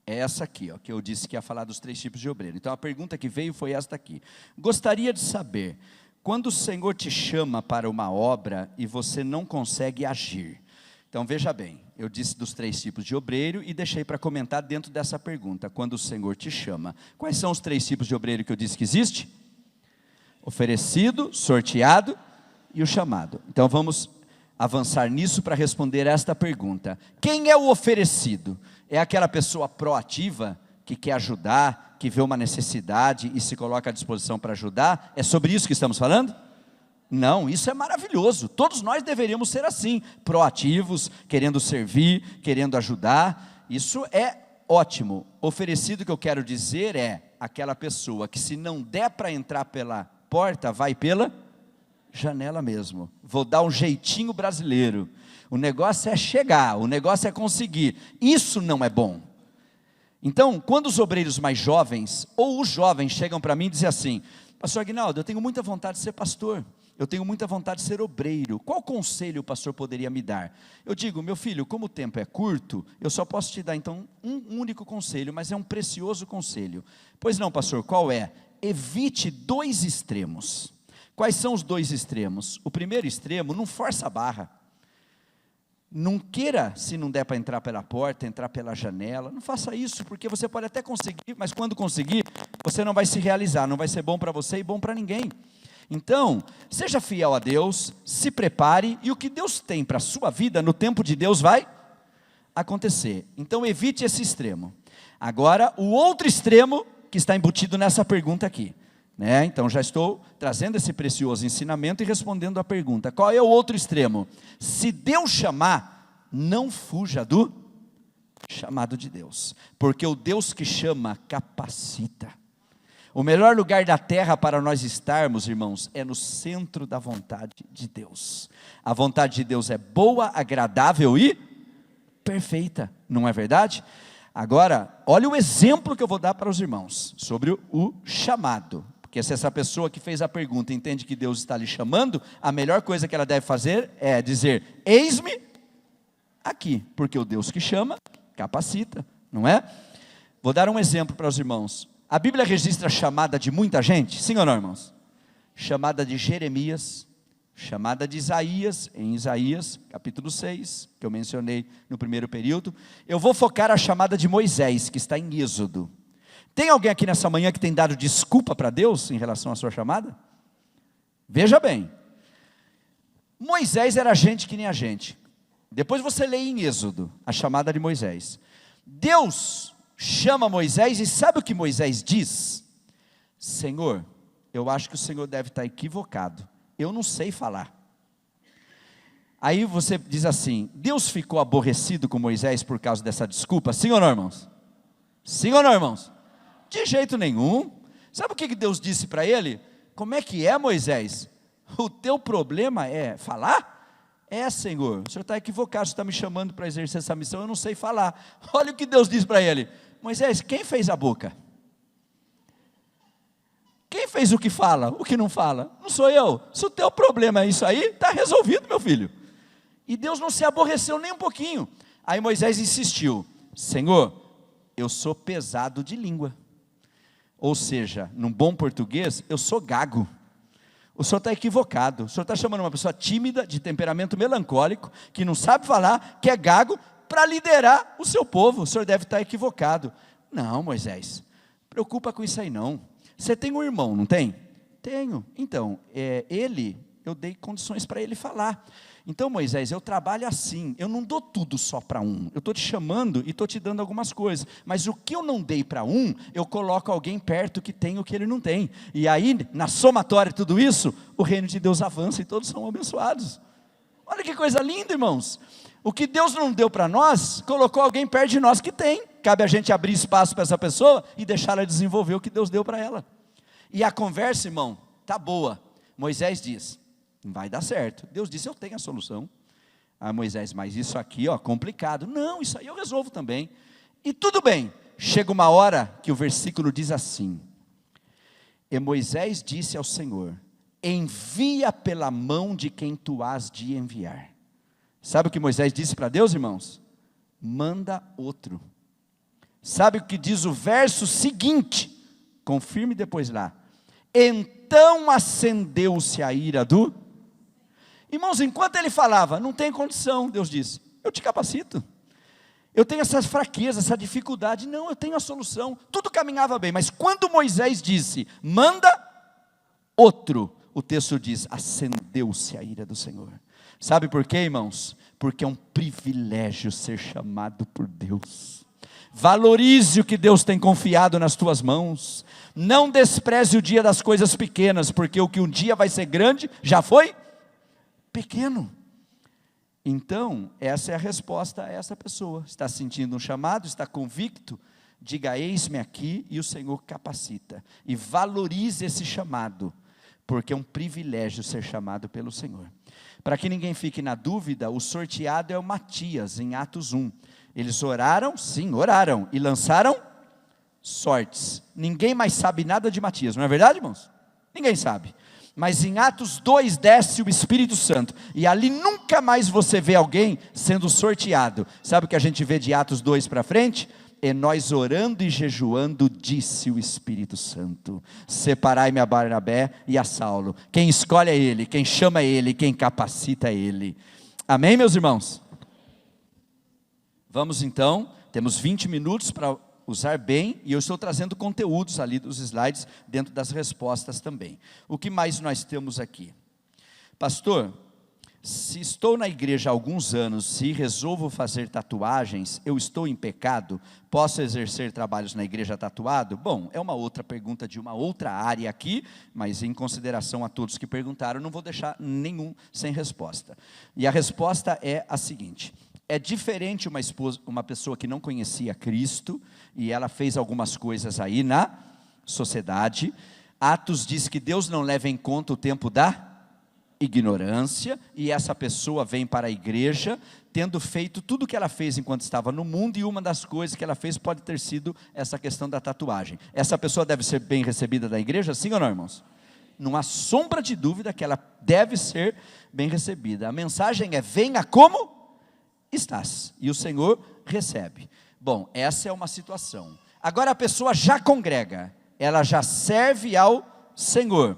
É essa aqui, ó, que eu disse que ia falar dos 3 tipos de obreiro. Então a pergunta que veio foi esta aqui. Gostaria de saber, quando o Senhor te chama para uma obra e você não consegue agir. Então veja bem, eu disse dos 3 tipos de obreiro e deixei para comentar dentro dessa pergunta. Quando o Senhor te chama, quais são os 3 tipos de obreiro que eu disse que existe? Oferecido, sorteado e o chamado. Então vamos avançar nisso para responder esta pergunta. Quem é o oferecido? É aquela pessoa proativa, que quer ajudar, que vê uma necessidade e se coloca à disposição para ajudar? É sobre isso que estamos falando? Não, isso é maravilhoso. Todos nós deveríamos ser assim, proativos, querendo servir, querendo ajudar. Isso é ótimo. Oferecido, que eu quero dizer, é aquela pessoa que, se não der para entrar pela porta, vai pela janela mesmo. Vou dar um jeitinho brasileiro. O negócio é chegar, o negócio é conseguir. Isso não é bom. Então, quando os obreiros mais jovens, ou os jovens, chegam para mim e dizem assim: pastor Aguinaldo, eu tenho muita vontade de ser pastor, eu tenho muita vontade de ser obreiro, qual conselho o pastor poderia me dar? Eu digo: meu filho, como o tempo é curto, eu só posso te dar então um único conselho, mas é um precioso conselho. Pois não, pastor, qual é? Evite 2 extremos. Quais são os 2 extremos? O primeiro extremo, não força a barra. Não queira, se não der para entrar pela porta, entrar pela janela. Não faça isso, porque você pode até conseguir, mas quando conseguir, você não vai se realizar, não vai ser bom para você e bom para ninguém. Então, seja fiel a Deus, se prepare, e o que Deus tem para a sua vida, no tempo de Deus vai acontecer. Então evite esse extremo. Agora, o outro extremo, que está embutido nessa pergunta aqui. Então já estou trazendo esse precioso ensinamento e respondendo a pergunta. Qual é o outro extremo? Se Deus chamar, não fuja do chamado de Deus, porque o Deus que chama capacita. O melhor lugar da terra para nós estarmos, irmãos, é no centro da vontade de Deus. A vontade de Deus é boa, agradável e perfeita, não é verdade? Agora, olha o exemplo que eu vou dar para os irmãos sobre o chamado. Porque se essa pessoa que fez a pergunta entende que Deus está lhe chamando, a melhor coisa que ela deve fazer é dizer: eis-me aqui, porque o Deus que chama, capacita, não é? Vou dar um exemplo para os irmãos. A Bíblia registra a chamada de muita gente, sim ou não, irmãos? Chamada de Jeremias, chamada de Isaías, em Isaías, capítulo 6, que eu mencionei no primeiro período. Eu vou focar a chamada de Moisés, que está em Êxodo. Tem alguém aqui nessa manhã que tem dado desculpa para Deus em relação à sua chamada? Veja bem, Moisés era gente que nem a gente. Depois você lê em Êxodo a chamada de Moisés. Deus chama Moisés e sabe o que Moisés diz? Senhor, eu acho que o Senhor deve estar equivocado, eu não sei falar. Aí você diz assim: Deus ficou aborrecido com Moisés por causa dessa desculpa? Sim ou não, irmãos? Sim ou não, irmãos? De jeito nenhum. Sabe o que Deus disse para ele? Como é que é, Moisés? O teu problema é falar? É, Senhor, o Senhor está equivocado, você está me chamando para exercer essa missão, eu não sei falar. Olha o que Deus diz para ele: Moisés, quem fez a boca? Quem fez o que fala, o que não fala? Não sou eu. Se o teu problema é isso aí, está resolvido, meu filho. E Deus não se aborreceu nem um pouquinho. Aí Moisés insistiu: Senhor, eu sou pesado de língua. Ou seja, num bom português, eu sou gago. O senhor está equivocado. O senhor está chamando uma pessoa tímida, de temperamento melancólico, que não sabe falar, que é gago, para liderar o seu povo. O senhor deve estar equivocado. Não, Moisés, preocupa com isso aí não. Você tem um irmão, não tem? Tenho. Então, eu dei condições para ele falar. Então, Moisés, eu trabalho assim, eu não dou tudo só para um, eu estou te chamando e estou te dando algumas coisas, mas o que eu não dei para um, eu coloco alguém perto que tem o que ele não tem, e aí, na somatória de tudo isso, o reino de Deus avança e todos são abençoados. Olha que coisa linda, irmãos. O que Deus não deu para nós, colocou alguém perto de nós que tem. Cabe a gente abrir espaço para essa pessoa e deixar ela desenvolver o que Deus deu para ela. E a conversa, irmão, tá boa. Moisés diz, não vai dar certo. Deus disse, eu tenho a solução. Ah, Moisés, mas isso aqui, ó, complicado. Não, isso aí eu resolvo também. E tudo bem. Chega uma hora que o versículo diz assim: e Moisés disse ao Senhor, envia pela mão de quem tu has de enviar. Sabe o que Moisés disse para Deus, irmãos? Manda outro. Sabe o que diz o verso seguinte? Confirme depois lá. Então acendeu-se a ira do... Irmãos, enquanto ele falava, não tem condição, Deus disse, eu te capacito. Eu tenho essa fraqueza, essa dificuldade, não, eu tenho a solução. Tudo caminhava bem, mas quando Moisés disse, manda outro, o texto diz, acendeu-se a ira do Senhor. Sabe por quê, irmãos? Porque é um privilégio ser chamado por Deus. Valorize o que Deus tem confiado nas tuas mãos. Não despreze o dia das coisas pequenas, porque o que um dia vai ser grande, já foi pequeno. Então, essa é a resposta a essa pessoa. Está sentindo um chamado, está convicto? Diga, eis-me aqui, e o Senhor capacita. E valorize esse chamado, porque é um privilégio ser chamado pelo Senhor. Para que ninguém fique na dúvida, o sorteado é o Matias, em Atos 1. Eles oraram, sim, oraram, e lançaram sortes. Ninguém mais sabe nada de Matias, não é verdade, irmãos? Ninguém sabe. Mas em Atos 2 desce o Espírito Santo, e ali nunca mais você vê alguém sendo sorteado. Sabe o que a gente vê de Atos 2 para frente? E nós orando e jejuando, disse o Espírito Santo, separai-me a Barnabé e a Saulo. Quem escolhe é Ele, quem chama é Ele, quem capacita é Ele. Amém, meus irmãos? Vamos então, temos 20 minutos para usar bem, e eu estou trazendo conteúdos ali dos slides, dentro das respostas também. O que mais nós temos aqui? Pastor, se estou na igreja há alguns anos, se resolvo fazer tatuagens, eu estou em pecado? Posso exercer trabalhos na igreja tatuado? Bom, é uma outra pergunta de uma outra área aqui, mas em consideração a todos que perguntaram, não vou deixar nenhum sem resposta. E a resposta é a seguinte: é diferente uma pessoa que não conhecia Cristo, e ela fez algumas coisas aí na sociedade. Atos diz que Deus não leva em conta o tempo da ignorância, e essa pessoa vem para a igreja, tendo feito tudo o que ela fez enquanto estava no mundo, e uma das coisas que ela fez pode ter sido essa questão da tatuagem. Essa pessoa deve ser bem recebida da igreja, sim ou não, irmãos? Não há sombra de dúvida que ela deve ser bem recebida. A mensagem é, venha como estás, e o Senhor recebe. Bom, essa é uma situação. Agora a pessoa já congrega, ela já serve ao Senhor,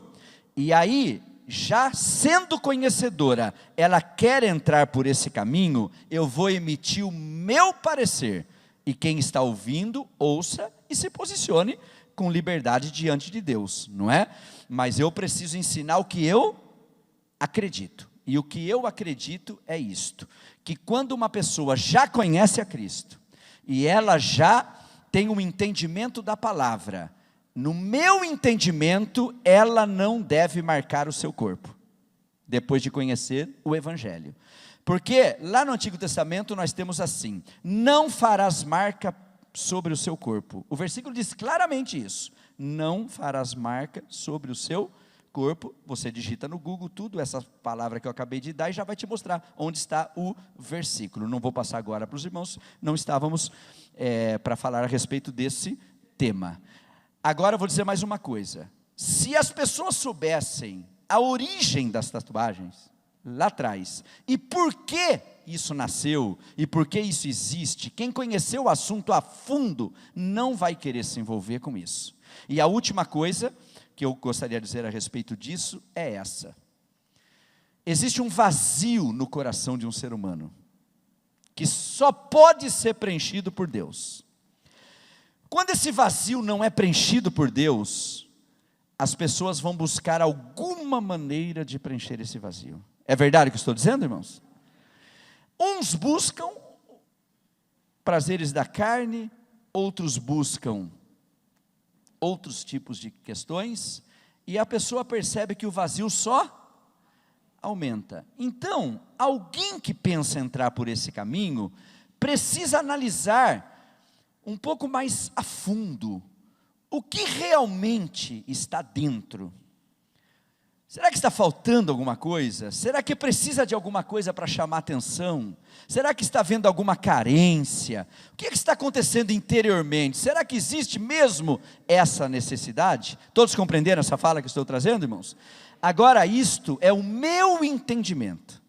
e aí, já sendo conhecedora, ela quer entrar por esse caminho, eu vou emitir o meu parecer, e quem está ouvindo, ouça e se posicione com liberdade diante de Deus, não é? Mas eu preciso ensinar o que eu acredito, e o que eu acredito é isto, que quando uma pessoa já conhece a Cristo, e ela já tem um entendimento da palavra, no meu entendimento, ela não deve marcar o seu corpo, depois de conhecer o Evangelho. Porque lá no Antigo Testamento nós temos assim, não farás marca sobre o seu corpo. O versículo diz claramente isso, não farás marca sobre o seu corpo. Você digita no Google tudo, essa palavra que eu acabei de dar, e já vai te mostrar onde está o versículo. Não vou passar agora para os irmãos, não estávamos para falar a respeito desse tema. Agora eu vou dizer mais uma coisa, se as pessoas soubessem a origem das tatuagens, lá atrás, e por que isso nasceu, e por que isso existe, quem conheceu o assunto a fundo, não vai querer se envolver com isso. E a última coisa que eu gostaria de dizer a respeito disso, é essa: existe um vazio no coração de um ser humano, que só pode ser preenchido por Deus. Quando esse vazio não é preenchido por Deus, as pessoas vão buscar alguma maneira de preencher esse vazio. É verdade o que estou dizendo, irmãos? Uns buscam prazeres da carne, outros buscam outros tipos de questões, e a pessoa percebe que o vazio só aumenta. Então, alguém que pensa entrar por esse caminho, precisa analisar um pouco mais a fundo o que realmente está dentro. Será que está faltando alguma coisa? Será que precisa de alguma coisa para chamar atenção? Será que está havendo alguma carência? O que está acontecendo interiormente? Será que existe mesmo essa necessidade? Todos compreenderam essa fala que estou trazendo, irmãos? Agora, isto é o meu entendimento.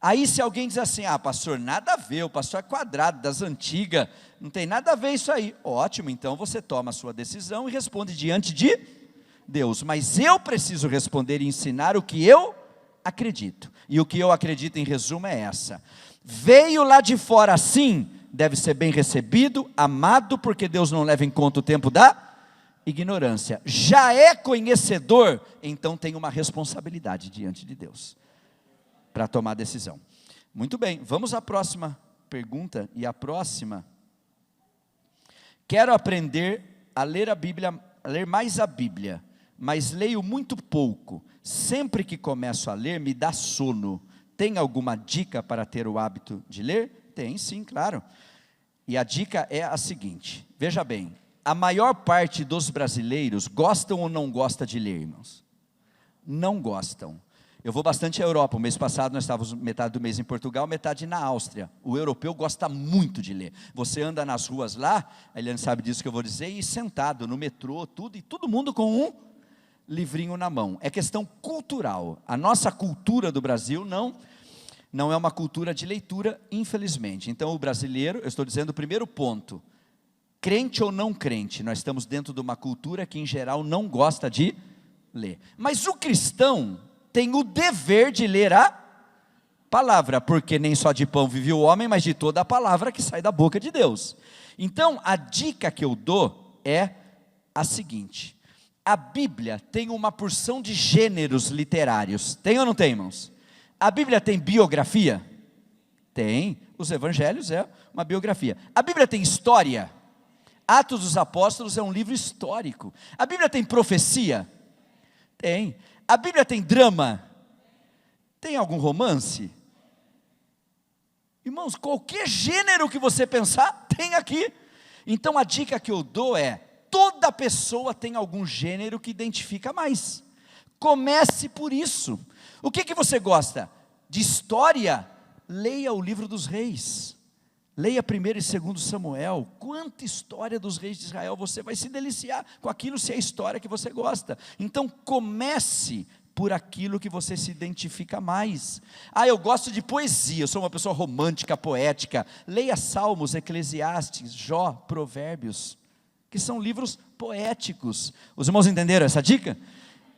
Aí se alguém diz assim, pastor, nada a ver, o pastor é quadrado, das antigas, não tem nada a ver isso aí. Ótimo, então você toma a sua decisão e responde diante de Deus. Mas eu preciso responder e ensinar o que eu acredito. E o que eu acredito, em resumo, é essa: veio lá de fora assim, deve ser bem recebido, amado, porque Deus não leva em conta o tempo da ignorância. Já é conhecedor, então tem uma responsabilidade diante de Deus para tomar decisão. Muito bem, vamos à próxima pergunta. E a próxima: quero aprender a ler a Bíblia, a ler mais a Bíblia, mas leio muito pouco. Sempre que começo a ler, me dá sono. Tem alguma dica para ter o hábito de ler? Tem sim, claro. E a dica é a seguinte: veja bem, a maior parte dos brasileiros gostam ou não gosta de ler, irmãos? Não gostam. Eu vou bastante à Europa. O mês passado nós estávamos metade do mês em Portugal, metade na Áustria. O europeu gosta muito de ler. Você anda nas ruas lá, a Eliane sabe disso que eu vou dizer, e sentado no metrô, tudo, e todo mundo com um livrinho na mão. É questão cultural. A nossa cultura do Brasil não é uma cultura de leitura, infelizmente. Então o brasileiro, eu estou dizendo o primeiro ponto, crente ou não crente, nós estamos dentro de uma cultura que em geral não gosta de ler. Mas o cristão tem o dever de ler a palavra, porque nem só de pão vive o homem, mas de toda a palavra que sai da boca de Deus. Então, a dica que eu dou é a seguinte: a Bíblia tem uma porção de gêneros literários. Tem ou não tem, irmãos? A Bíblia tem biografia? Tem. Os evangelhos é uma biografia. A Bíblia tem história? Atos dos Apóstolos é um livro histórico. A Bíblia tem profecia? Tem. A Bíblia tem drama? Tem algum romance? Irmãos, qualquer gênero que você pensar, tem aqui. Então a dica que eu dou é: toda pessoa tem algum gênero que identifica mais. Comece por isso. O que você gosta? De história? Leia o livro dos reis. Leia 1º e 2º Samuel. Quanta história dos reis de Israel, você vai se deliciar com aquilo, se é a história que você gosta. Então comece por aquilo que você se identifica mais. Eu gosto de poesia, eu sou uma pessoa romântica, poética. Leia Salmos, Eclesiastes, Jó, Provérbios, que são livros poéticos. Os irmãos entenderam essa dica?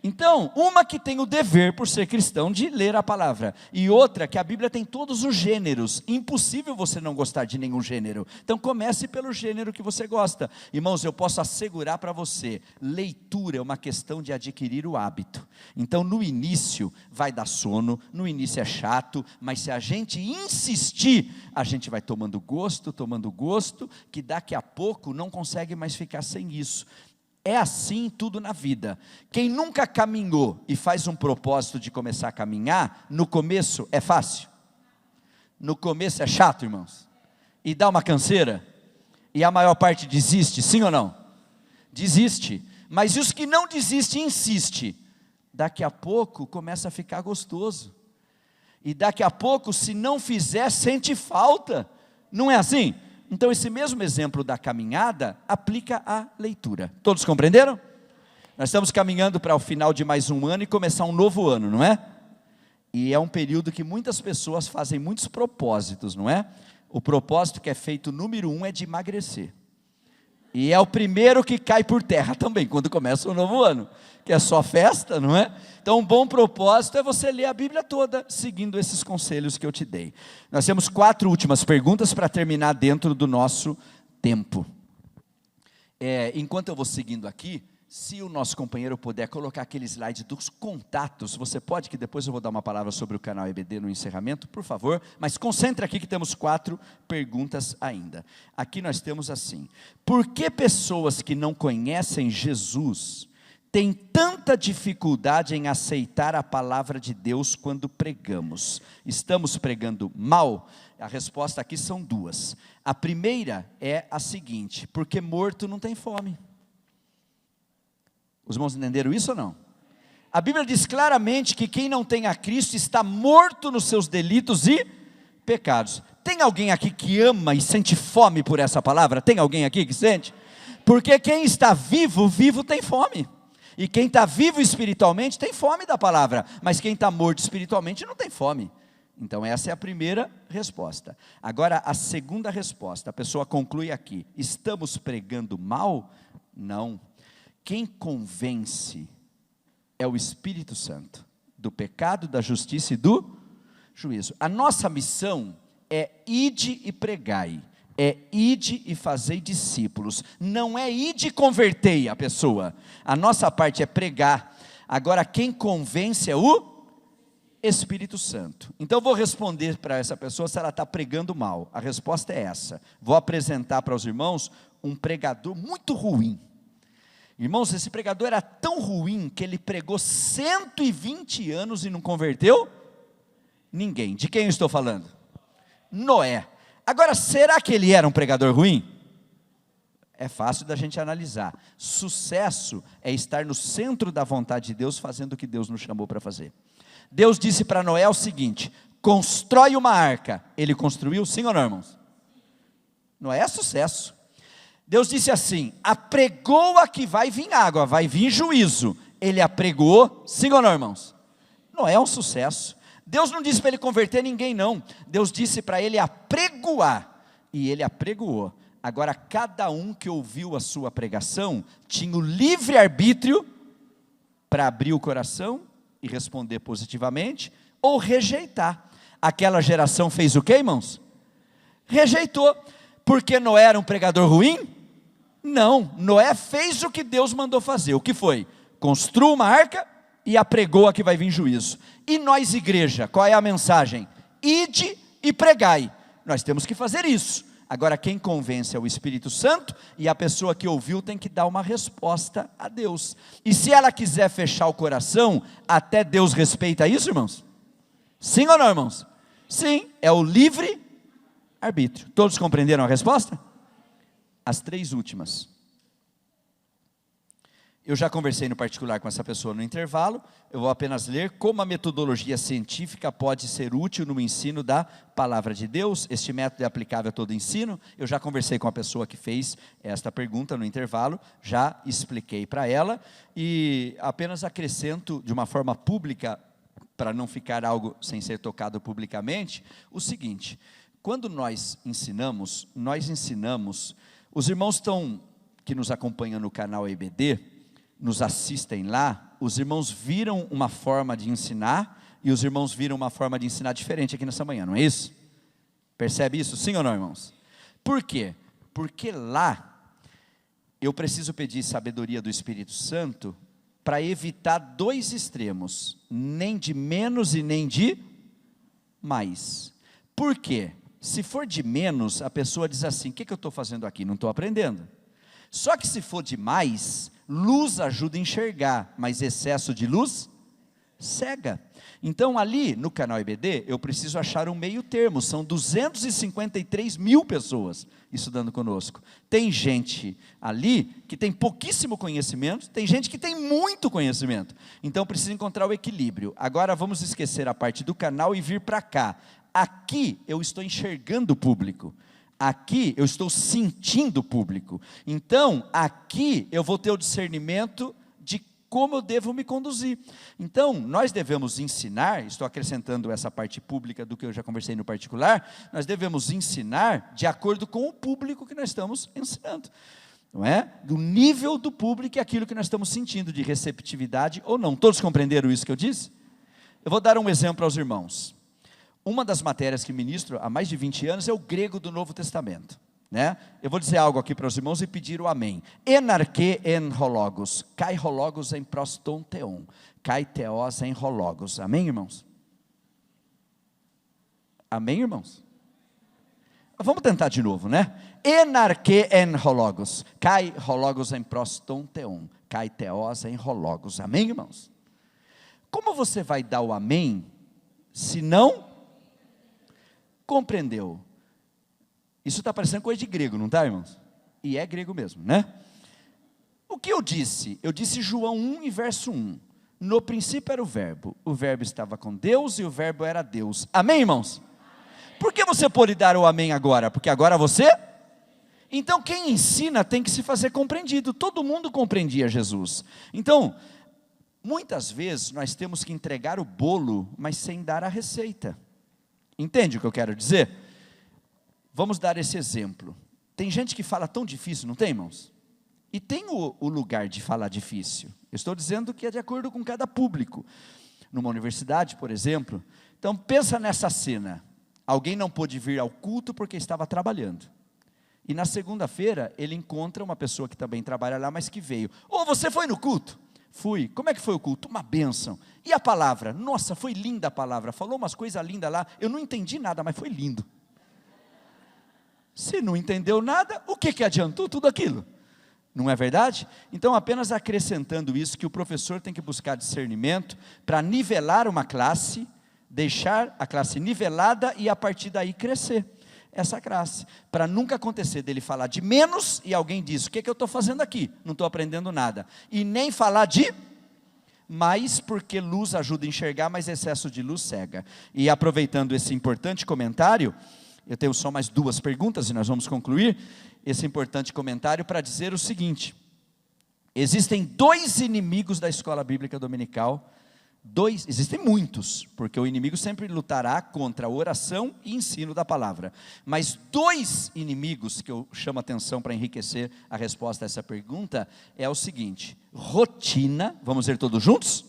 Então, uma que tem o dever, por ser cristão, de ler a palavra, e outra que a Bíblia tem todos os gêneros. Impossível você não gostar de nenhum gênero. Então comece pelo gênero que você gosta. Irmãos, eu posso assegurar para você, leitura é uma questão de adquirir o hábito. Então no início vai dar sono, no início é chato, mas se a gente insistir, a gente vai tomando gosto, que daqui a pouco não consegue mais ficar sem isso. É assim tudo na vida. Quem nunca caminhou e faz um propósito de começar a caminhar, no começo é fácil? No começo é chato, irmãos? E dá uma canseira? E a maior parte desiste, sim ou não? Desiste. Mas e os que não desistem, insiste? Daqui a pouco começa a ficar gostoso. E daqui a pouco, se não fizer, sente falta. Não é assim? Então esse mesmo exemplo da caminhada aplica à leitura. Todos compreenderam? Nós estamos caminhando para o final de mais um ano e começar um novo ano, não é? E é um período que muitas pessoas fazem muitos propósitos, não é? O propósito que é feito, número 1, é de emagrecer. E é o primeiro que cai por terra também, quando começa o novo ano, que é só festa, não é? Então um bom propósito é você ler a Bíblia toda, seguindo esses conselhos que eu te dei. Nós temos 4 últimas perguntas para terminar dentro do nosso tempo. Enquanto eu vou seguindo aqui, se o nosso companheiro puder colocar aquele slide dos contatos, você pode, que depois eu vou dar uma palavra sobre o canal EBD no encerramento, por favor, mas concentre aqui que temos 4 perguntas ainda. Aqui nós temos assim: por que pessoas que não conhecem Jesus tem tanta dificuldade em aceitar a palavra de Deus quando pregamos? Estamos pregando mal? A resposta aqui são duas. A primeira é a seguinte: porque morto não tem fome. Os irmãos entenderam isso ou não? A Bíblia diz claramente que quem não tem a Cristo está morto nos seus delitos e pecados. Tem alguém aqui que ama e sente fome por essa palavra? Tem alguém aqui que sente? Porque quem está vivo, vivo tem fome. E quem está vivo espiritualmente tem fome da palavra. Mas quem está morto espiritualmente não tem fome. Então essa é a primeira resposta. Agora a segunda resposta, a pessoa conclui aqui: estamos pregando mal? Não. Quem convence é o Espírito Santo, do pecado, da justiça e do juízo. A nossa missão é ide e pregai, é ide e fazei discípulos, não é ide e convertei a pessoa. A nossa parte é pregar. Agora quem convence é o Espírito Santo. Então eu vou responder para essa pessoa se ela está pregando mal. A resposta é essa. Vou apresentar para os irmãos um pregador muito ruim. Irmãos, esse pregador era tão ruim que ele pregou 120 anos e não converteu ninguém. De quem eu estou falando? Noé. Agora, será que ele era um pregador ruim? É fácil da gente analisar. Sucesso é estar no centro da vontade de Deus, fazendo o que Deus nos chamou para fazer. Deus disse para Noé o seguinte: constrói uma arca. Ele construiu, sim ou não, irmãos? Noé é sucesso. Deus disse assim: apregoa que vai vir água, vai vir juízo. Ele apregou, sim ou não, irmãos? Noé é um sucesso. Deus não disse para ele converter ninguém, não. Deus disse para ele apregoar, e ele apregoou. Agora cada um que ouviu a sua pregação tinha o livre arbítrio para abrir o coração e responder positivamente ou rejeitar. Aquela geração fez o que, irmãos? Rejeitou. Porque Noé era um pregador ruim? Não, Noé fez o que Deus mandou fazer. O que foi? Construiu uma arca e apregou a que vai vir juízo. E nós, igreja, qual é a mensagem? Ide e pregai. Nós temos que fazer isso. Agora quem convence é o Espírito Santo, e a pessoa que ouviu tem que dar uma resposta a Deus. E se ela quiser fechar o coração, até Deus respeita isso, irmãos? Sim ou não, irmãos? Sim, é o livre arbítrio. Todos compreenderam a resposta? As três últimas. Eu já conversei no particular com essa pessoa no intervalo. Eu vou apenas ler como a metodologia científica pode ser útil no ensino da palavra de Deus. Este método é aplicável a todo ensino. Eu já conversei com a pessoa que fez esta pergunta no intervalo, já expliquei para ela, e apenas acrescento de uma forma pública, para não ficar algo sem ser tocado publicamente, o seguinte: quando nós ensinamos, os irmãos que nos acompanham no canal EBD, nos assistem lá, os irmãos viram uma forma de ensinar, e os irmãos viram uma forma de ensinar diferente aqui nessa manhã, não é isso? Percebe isso, sim ou não, irmãos? Por quê? Porque lá, eu preciso pedir sabedoria do Espírito Santo, para evitar dois extremos, nem de menos e nem de mais. Por quê? Se for de menos, a pessoa diz assim: o que eu estou fazendo aqui? Não estou aprendendo. Só que se for de mais, luz ajuda a enxergar, mas excesso de luz cega. Então ali no canal EBD, eu preciso achar um meio termo. São 253 mil pessoas estudando conosco. Tem gente ali que tem pouquíssimo conhecimento, tem gente que tem muito conhecimento. Então preciso encontrar o equilíbrio. Agora vamos esquecer a parte do canal e vir para cá. Aqui eu estou enxergando o público, aqui eu estou sentindo o público. Então aqui eu vou ter o discernimento de como eu devo me conduzir. Então nós devemos ensinar, estou acrescentando essa parte pública do que eu já conversei no particular, nós devemos ensinar de acordo com o público que nós estamos ensinando, não é? Do nível do público e aquilo que nós estamos sentindo de receptividade ou não. Todos compreenderam isso que eu disse? Eu vou dar um exemplo aos irmãos. Uma das matérias que ministro há mais de 20 anos é o grego do Novo Testamento, né? Eu vou dizer algo aqui para os irmãos e pedir o amém. Enarque en hologos, kai hologos em proston theon, kai theos em hologos. Amém, irmãos? Amém, irmãos? Vamos tentar de novo, né? Enarque en hologos, kai hologos em proston teon, kai teos em hologos. Amém, irmãos? Como você vai dar o amém, se não compreendeu? Isso está parecendo coisa de grego, não está, irmãos? E é grego mesmo, né? O que eu disse? Eu disse João 1 e verso 1. No princípio era o verbo estava com Deus e o verbo era Deus. Amém, irmãos? Por que você pode dar o amém agora? Porque agora você? Então quem ensina tem que se fazer compreendido. Todo mundo compreendia Jesus. Então, muitas vezes nós temos que entregar o bolo, mas sem dar a receita. Entende o que eu quero dizer? Vamos dar esse exemplo. Tem gente que fala tão difícil, não tem, irmãos? E tem o lugar de falar difícil. Eu estou dizendo que é de acordo com cada público. Numa universidade, por exemplo. Então pensa nessa cena. Alguém não pôde vir ao culto porque estava trabalhando. E na segunda-feira ele encontra uma pessoa que também trabalha lá, mas que veio. Você foi no culto? Fui. Como é que foi o culto? Uma bênção. E a palavra? Nossa, foi linda a palavra. Falou umas coisas lindas lá. Eu não entendi nada, mas foi lindo. Se não entendeu nada, o que adiantou tudo aquilo? Não é verdade? Então, apenas acrescentando isso, que o professor tem que buscar discernimento para nivelar uma classe, deixar a classe nivelada e a partir daí crescer essa classe, para nunca acontecer dele falar de menos e alguém diz, o que eu estou fazendo aqui? Não estou aprendendo nada. E nem falar de mais, porque luz ajuda a enxergar, mas excesso de luz cega. E aproveitando esse importante comentário, eu tenho só mais 2 perguntas e nós vamos concluir esse importante comentário para dizer o seguinte: existem 2 inimigos da escola bíblica dominical. Existem muitos, porque o inimigo sempre lutará contra a oração e ensino da palavra. Mas 2 inimigos que eu chamo a atenção para enriquecer a resposta a essa pergunta é o seguinte: rotina, vamos ver todos juntos?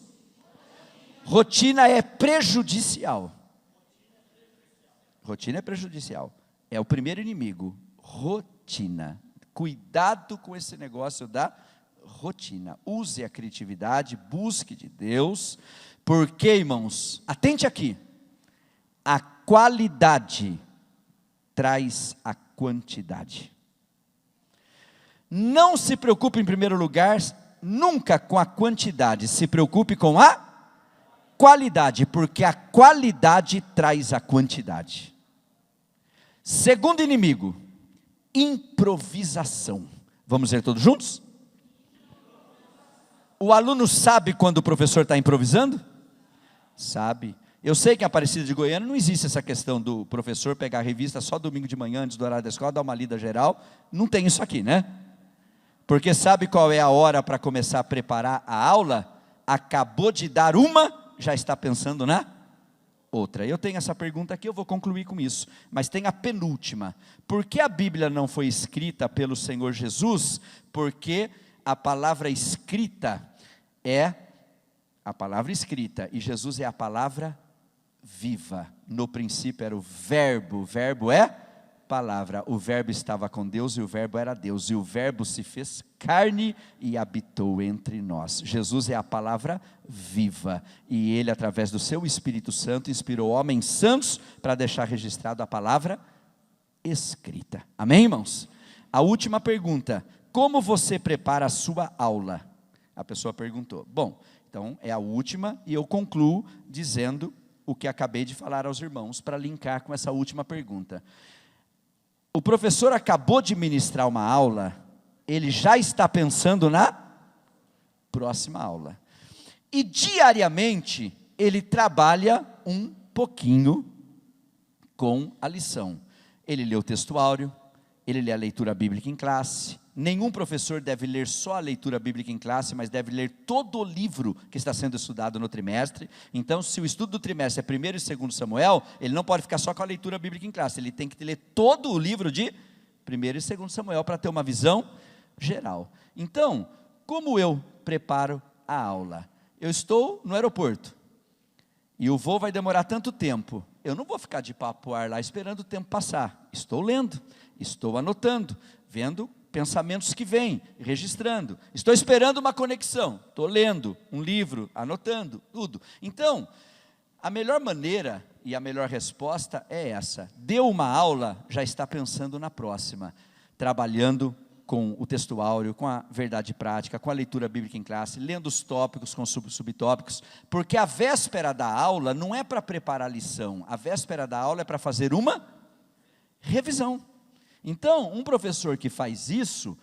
Rotina é prejudicial. Rotina é prejudicial. É o primeiro inimigo, rotina. Cuidado com esse negócio da rotina. Use a criatividade, busque de Deus, porque, irmãos, atente aqui, a qualidade traz a quantidade. Não se preocupe em primeiro lugar, nunca com a quantidade, se preocupe com a qualidade, porque a qualidade traz a quantidade. Segundo inimigo, improvisação. Vamos ver todos juntos? O aluno sabe quando o professor está improvisando? Sabe. Eu sei que em Aparecida de Goiânia não existe essa questão do professor pegar a revista só domingo de manhã, antes do horário da escola, dar uma lida geral. Não tem isso aqui, né? Porque sabe qual é a hora para começar a preparar a aula? Acabou de dar uma, já está pensando na outra. Eu tenho essa pergunta aqui, eu vou concluir com isso. Mas tem a penúltima. Por que a Bíblia não foi escrita pelo Senhor Jesus? Porque a palavra escrita é a palavra escrita, e Jesus é a palavra viva. No princípio era o verbo é palavra, o verbo estava com Deus e o verbo era Deus, e o verbo se fez carne e habitou entre nós. Jesus é a palavra viva, e ele através do seu Espírito Santo inspirou homens santos para deixar registrado a palavra escrita. Amém, irmãos? A última pergunta: como você prepara a sua aula? A pessoa perguntou. Bom, então é a última, e eu concluo dizendo o que acabei de falar aos irmãos, para linkar com essa última pergunta. O professor acabou de ministrar uma aula, ele já está pensando na próxima aula. E diariamente, ele trabalha um pouquinho com a lição. Ele lê o textuário, ele lê a leitura bíblica em classe. Nenhum professor deve ler só a leitura bíblica em classe, mas deve ler todo o livro que está sendo estudado no trimestre. Então, se o estudo do trimestre é 1º e 2º Samuel, ele não pode ficar só com a leitura bíblica em classe, ele tem que ler todo o livro de 1º e 2º Samuel, para ter uma visão geral. Então, como eu preparo a aula? Eu estou no aeroporto, e o voo vai demorar tanto tempo, eu não vou ficar de papo ar lá esperando o tempo passar. Estou lendo, estou anotando, vendo pensamentos que vêm, registrando. Estou esperando uma conexão, estou lendo um livro, anotando tudo. Então, a melhor maneira E a melhor resposta é essa: deu uma aula, já está pensando na próxima, trabalhando com o texto áureo, com a verdade prática, com a leitura bíblica em classe, lendo os tópicos com subtópicos, porque a véspera da aula não é para preparar a lição, a véspera da aula é para fazer uma revisão. Então, um professor que faz isso,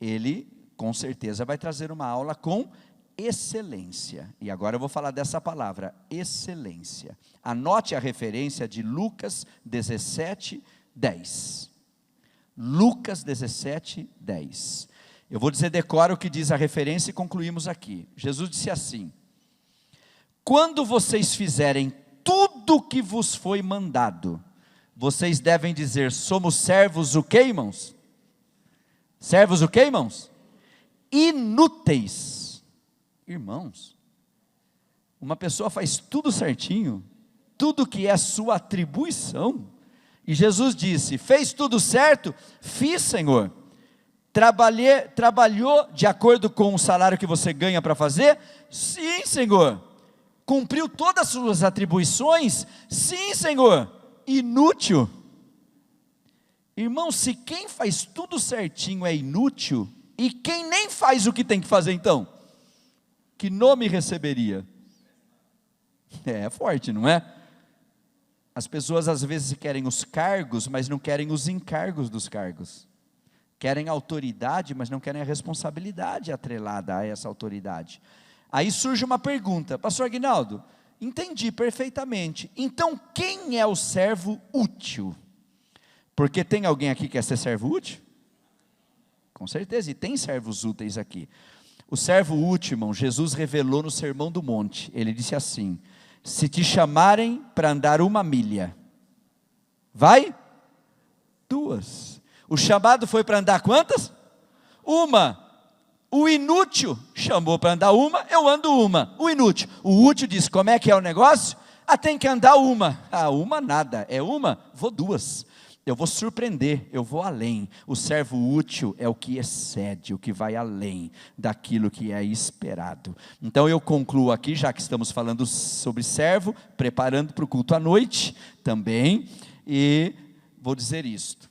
ele com certeza vai trazer uma aula com excelência. E agora eu vou falar dessa palavra, excelência. Anote a referência de Lucas 17, 10. Lucas 17, 10. Eu vou dizer decora o que diz a referência e concluímos aqui. Jesus disse assim: quando vocês fizerem tudo o que vos foi mandado, vocês devem dizer: somos servos o quê, irmãos? Servos o quê, irmãos? Inúteis. Irmãos, uma pessoa faz tudo certinho, tudo que é sua atribuição, e Jesus disse: fez tudo certo? Fiz, Senhor. Trabalhou de acordo com o salário que você ganha para fazer? Sim, Senhor. Cumpriu todas as suas atribuições? Sim, Senhor. Inútil. Irmão, se quem faz tudo certinho é inútil, e quem nem faz o que tem que fazer então? Que nome receberia? É forte, não é? As pessoas às vezes querem os cargos, mas não querem os encargos dos cargos. Querem autoridade, mas não querem a responsabilidade atrelada a essa autoridade. Aí surge uma pergunta: pastor Aguinaldo, entendi perfeitamente, então quem é o servo útil? Porque tem alguém aqui que quer ser servo útil? Com certeza, e tem servos úteis aqui. O servo útil, irmão, Jesus revelou no Sermão do Monte. Ele disse assim: se te chamarem para andar 1 milha, vai? 2. O chamado foi para andar quantas? 1. O inútil chamou para andar 1, eu ando 1. O inútil, o útil disse: como é que é o negócio? Tem que andar 1. 1 nada, é 1? Vou 2. Eu vou surpreender, eu vou além. O servo útil é o que excede, o que vai além daquilo que é esperado. Então eu concluo aqui, já que estamos falando sobre servo, preparando para o culto à noite também, e vou dizer isto: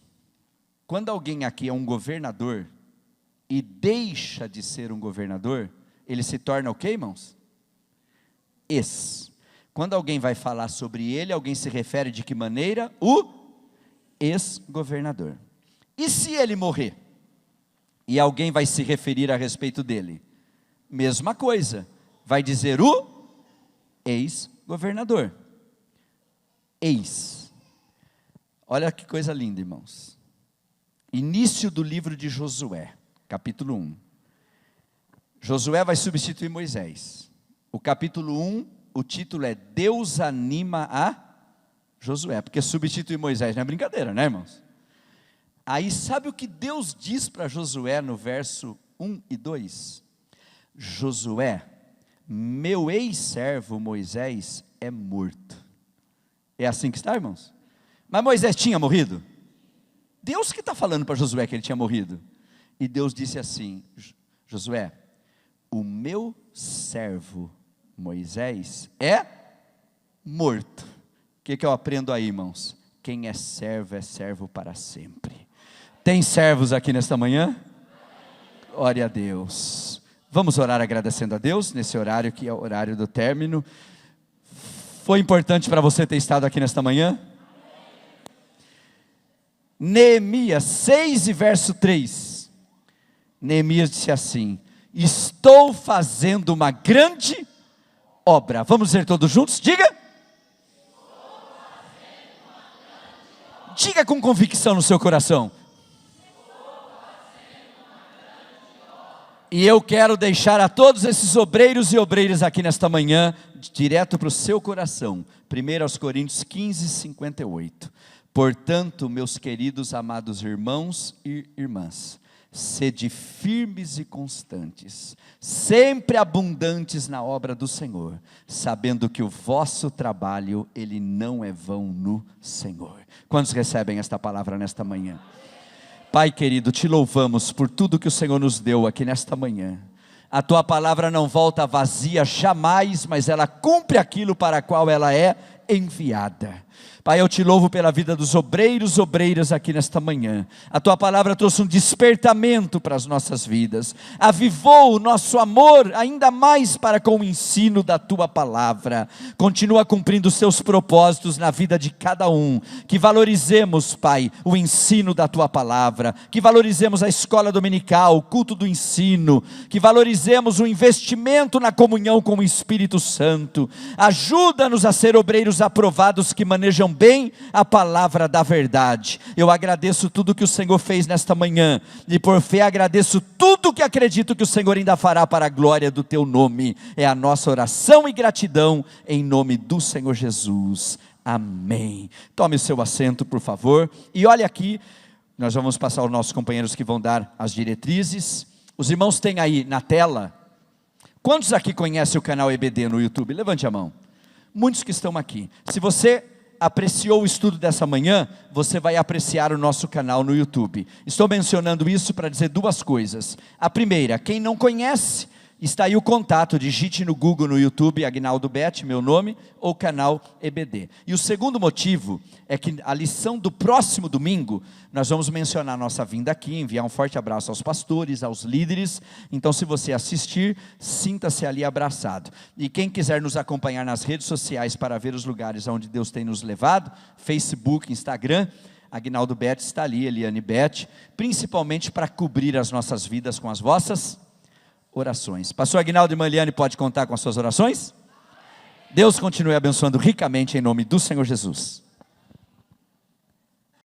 quando alguém aqui é um governador, e deixa de ser um governador, ele se torna o quê, irmãos? Quando alguém vai falar sobre ele, alguém se refere de que maneira? O ex-governador. E se ele morrer? E alguém vai se referir a respeito dele? Mesma coisa, vai dizer o ex-governador. Olha que coisa linda, irmãos. Início do livro de Josué, capítulo 1. Josué vai substituir Moisés. O capítulo 1, o título é Deus anima a Josué, porque substituir Moisés não é brincadeira, né, irmãos? Aí sabe o que Deus diz para Josué no verso 1 e 2? Josué, meu ex-servo Moisés é morto. É assim que está, irmãos? Mas Moisés tinha morrido? Deus que está falando para Josué que ele tinha morrido. E Deus disse assim: Josué, o meu servo Moisés é morto. O que eu aprendo aí, irmãos? Quem é servo para sempre. Tem servos aqui nesta manhã? Glória a Deus. Vamos orar agradecendo a Deus, nesse horário que é o horário do término. Foi importante para você ter estado aqui nesta manhã? Neemias 6 e verso 3. Neemias disse assim: estou fazendo uma grande obra. Vamos dizer todos juntos? Diga. Diga com convicção no seu coração. E eu quero deixar a todos esses obreiros e obreiras aqui nesta manhã, direto para o seu coração. 1 Coríntios 15, 58. Portanto, meus queridos amados irmãos e irmãs, sede firmes e constantes, sempre abundantes na obra do Senhor, sabendo que o vosso trabalho, ele não é vão no Senhor. Quantos recebem esta palavra nesta manhã? Pai querido, te louvamos por tudo que o Senhor nos deu aqui nesta manhã. A tua palavra não volta vazia jamais, mas ela cumpre aquilo para a qual ela é enviada. Pai, eu te louvo pela vida dos obreiros, obreiras aqui nesta manhã. A tua palavra trouxe um despertamento para as nossas vidas, avivou o nosso amor ainda mais para com o ensino da tua palavra. Continua cumprindo os teus propósitos na vida de cada um. Que valorizemos, Pai, o ensino da tua palavra, que valorizemos a escola dominical, o culto do ensino, que valorizemos o investimento na comunhão com o Espírito Santo. Ajuda-nos a ser obreiros aprovados que manejam bem a palavra da verdade. Eu agradeço tudo que o Senhor fez nesta manhã, e por fé agradeço tudo que acredito que o Senhor ainda fará para a glória do teu nome. É a nossa oração e gratidão em nome do Senhor Jesus, amém. Tome o seu assento, por favor, e olha aqui, nós vamos passar aos nossos companheiros que vão dar as diretrizes. Os irmãos têm aí na tela. Quantos aqui conhecem o canal EBD no YouTube? Levante a mão. Muitos que estão aqui. Se você apreciou o estudo dessa manhã, você vai apreciar o nosso canal no YouTube. Estou mencionando isso para dizer duas coisas. A primeira, quem não conhece, está aí o contato, digite no Google, no YouTube, Aguinaldo Bet, meu nome, ou canal EBD. E o segundo motivo é que a lição do próximo domingo, nós vamos mencionar a nossa vinda aqui, enviar um forte abraço aos pastores, aos líderes. Então, se você assistir, sinta-se ali abraçado. E quem quiser nos acompanhar nas redes sociais para ver os lugares onde Deus tem nos levado, Facebook, Instagram, Aguinaldo Bet está ali, Eliane Bet, principalmente para cobrir as nossas vidas com as vossas orações. Pastor Aguinaldo e Maliane, pode contar com as suas orações? Deus continue abençoando ricamente em nome do Senhor Jesus.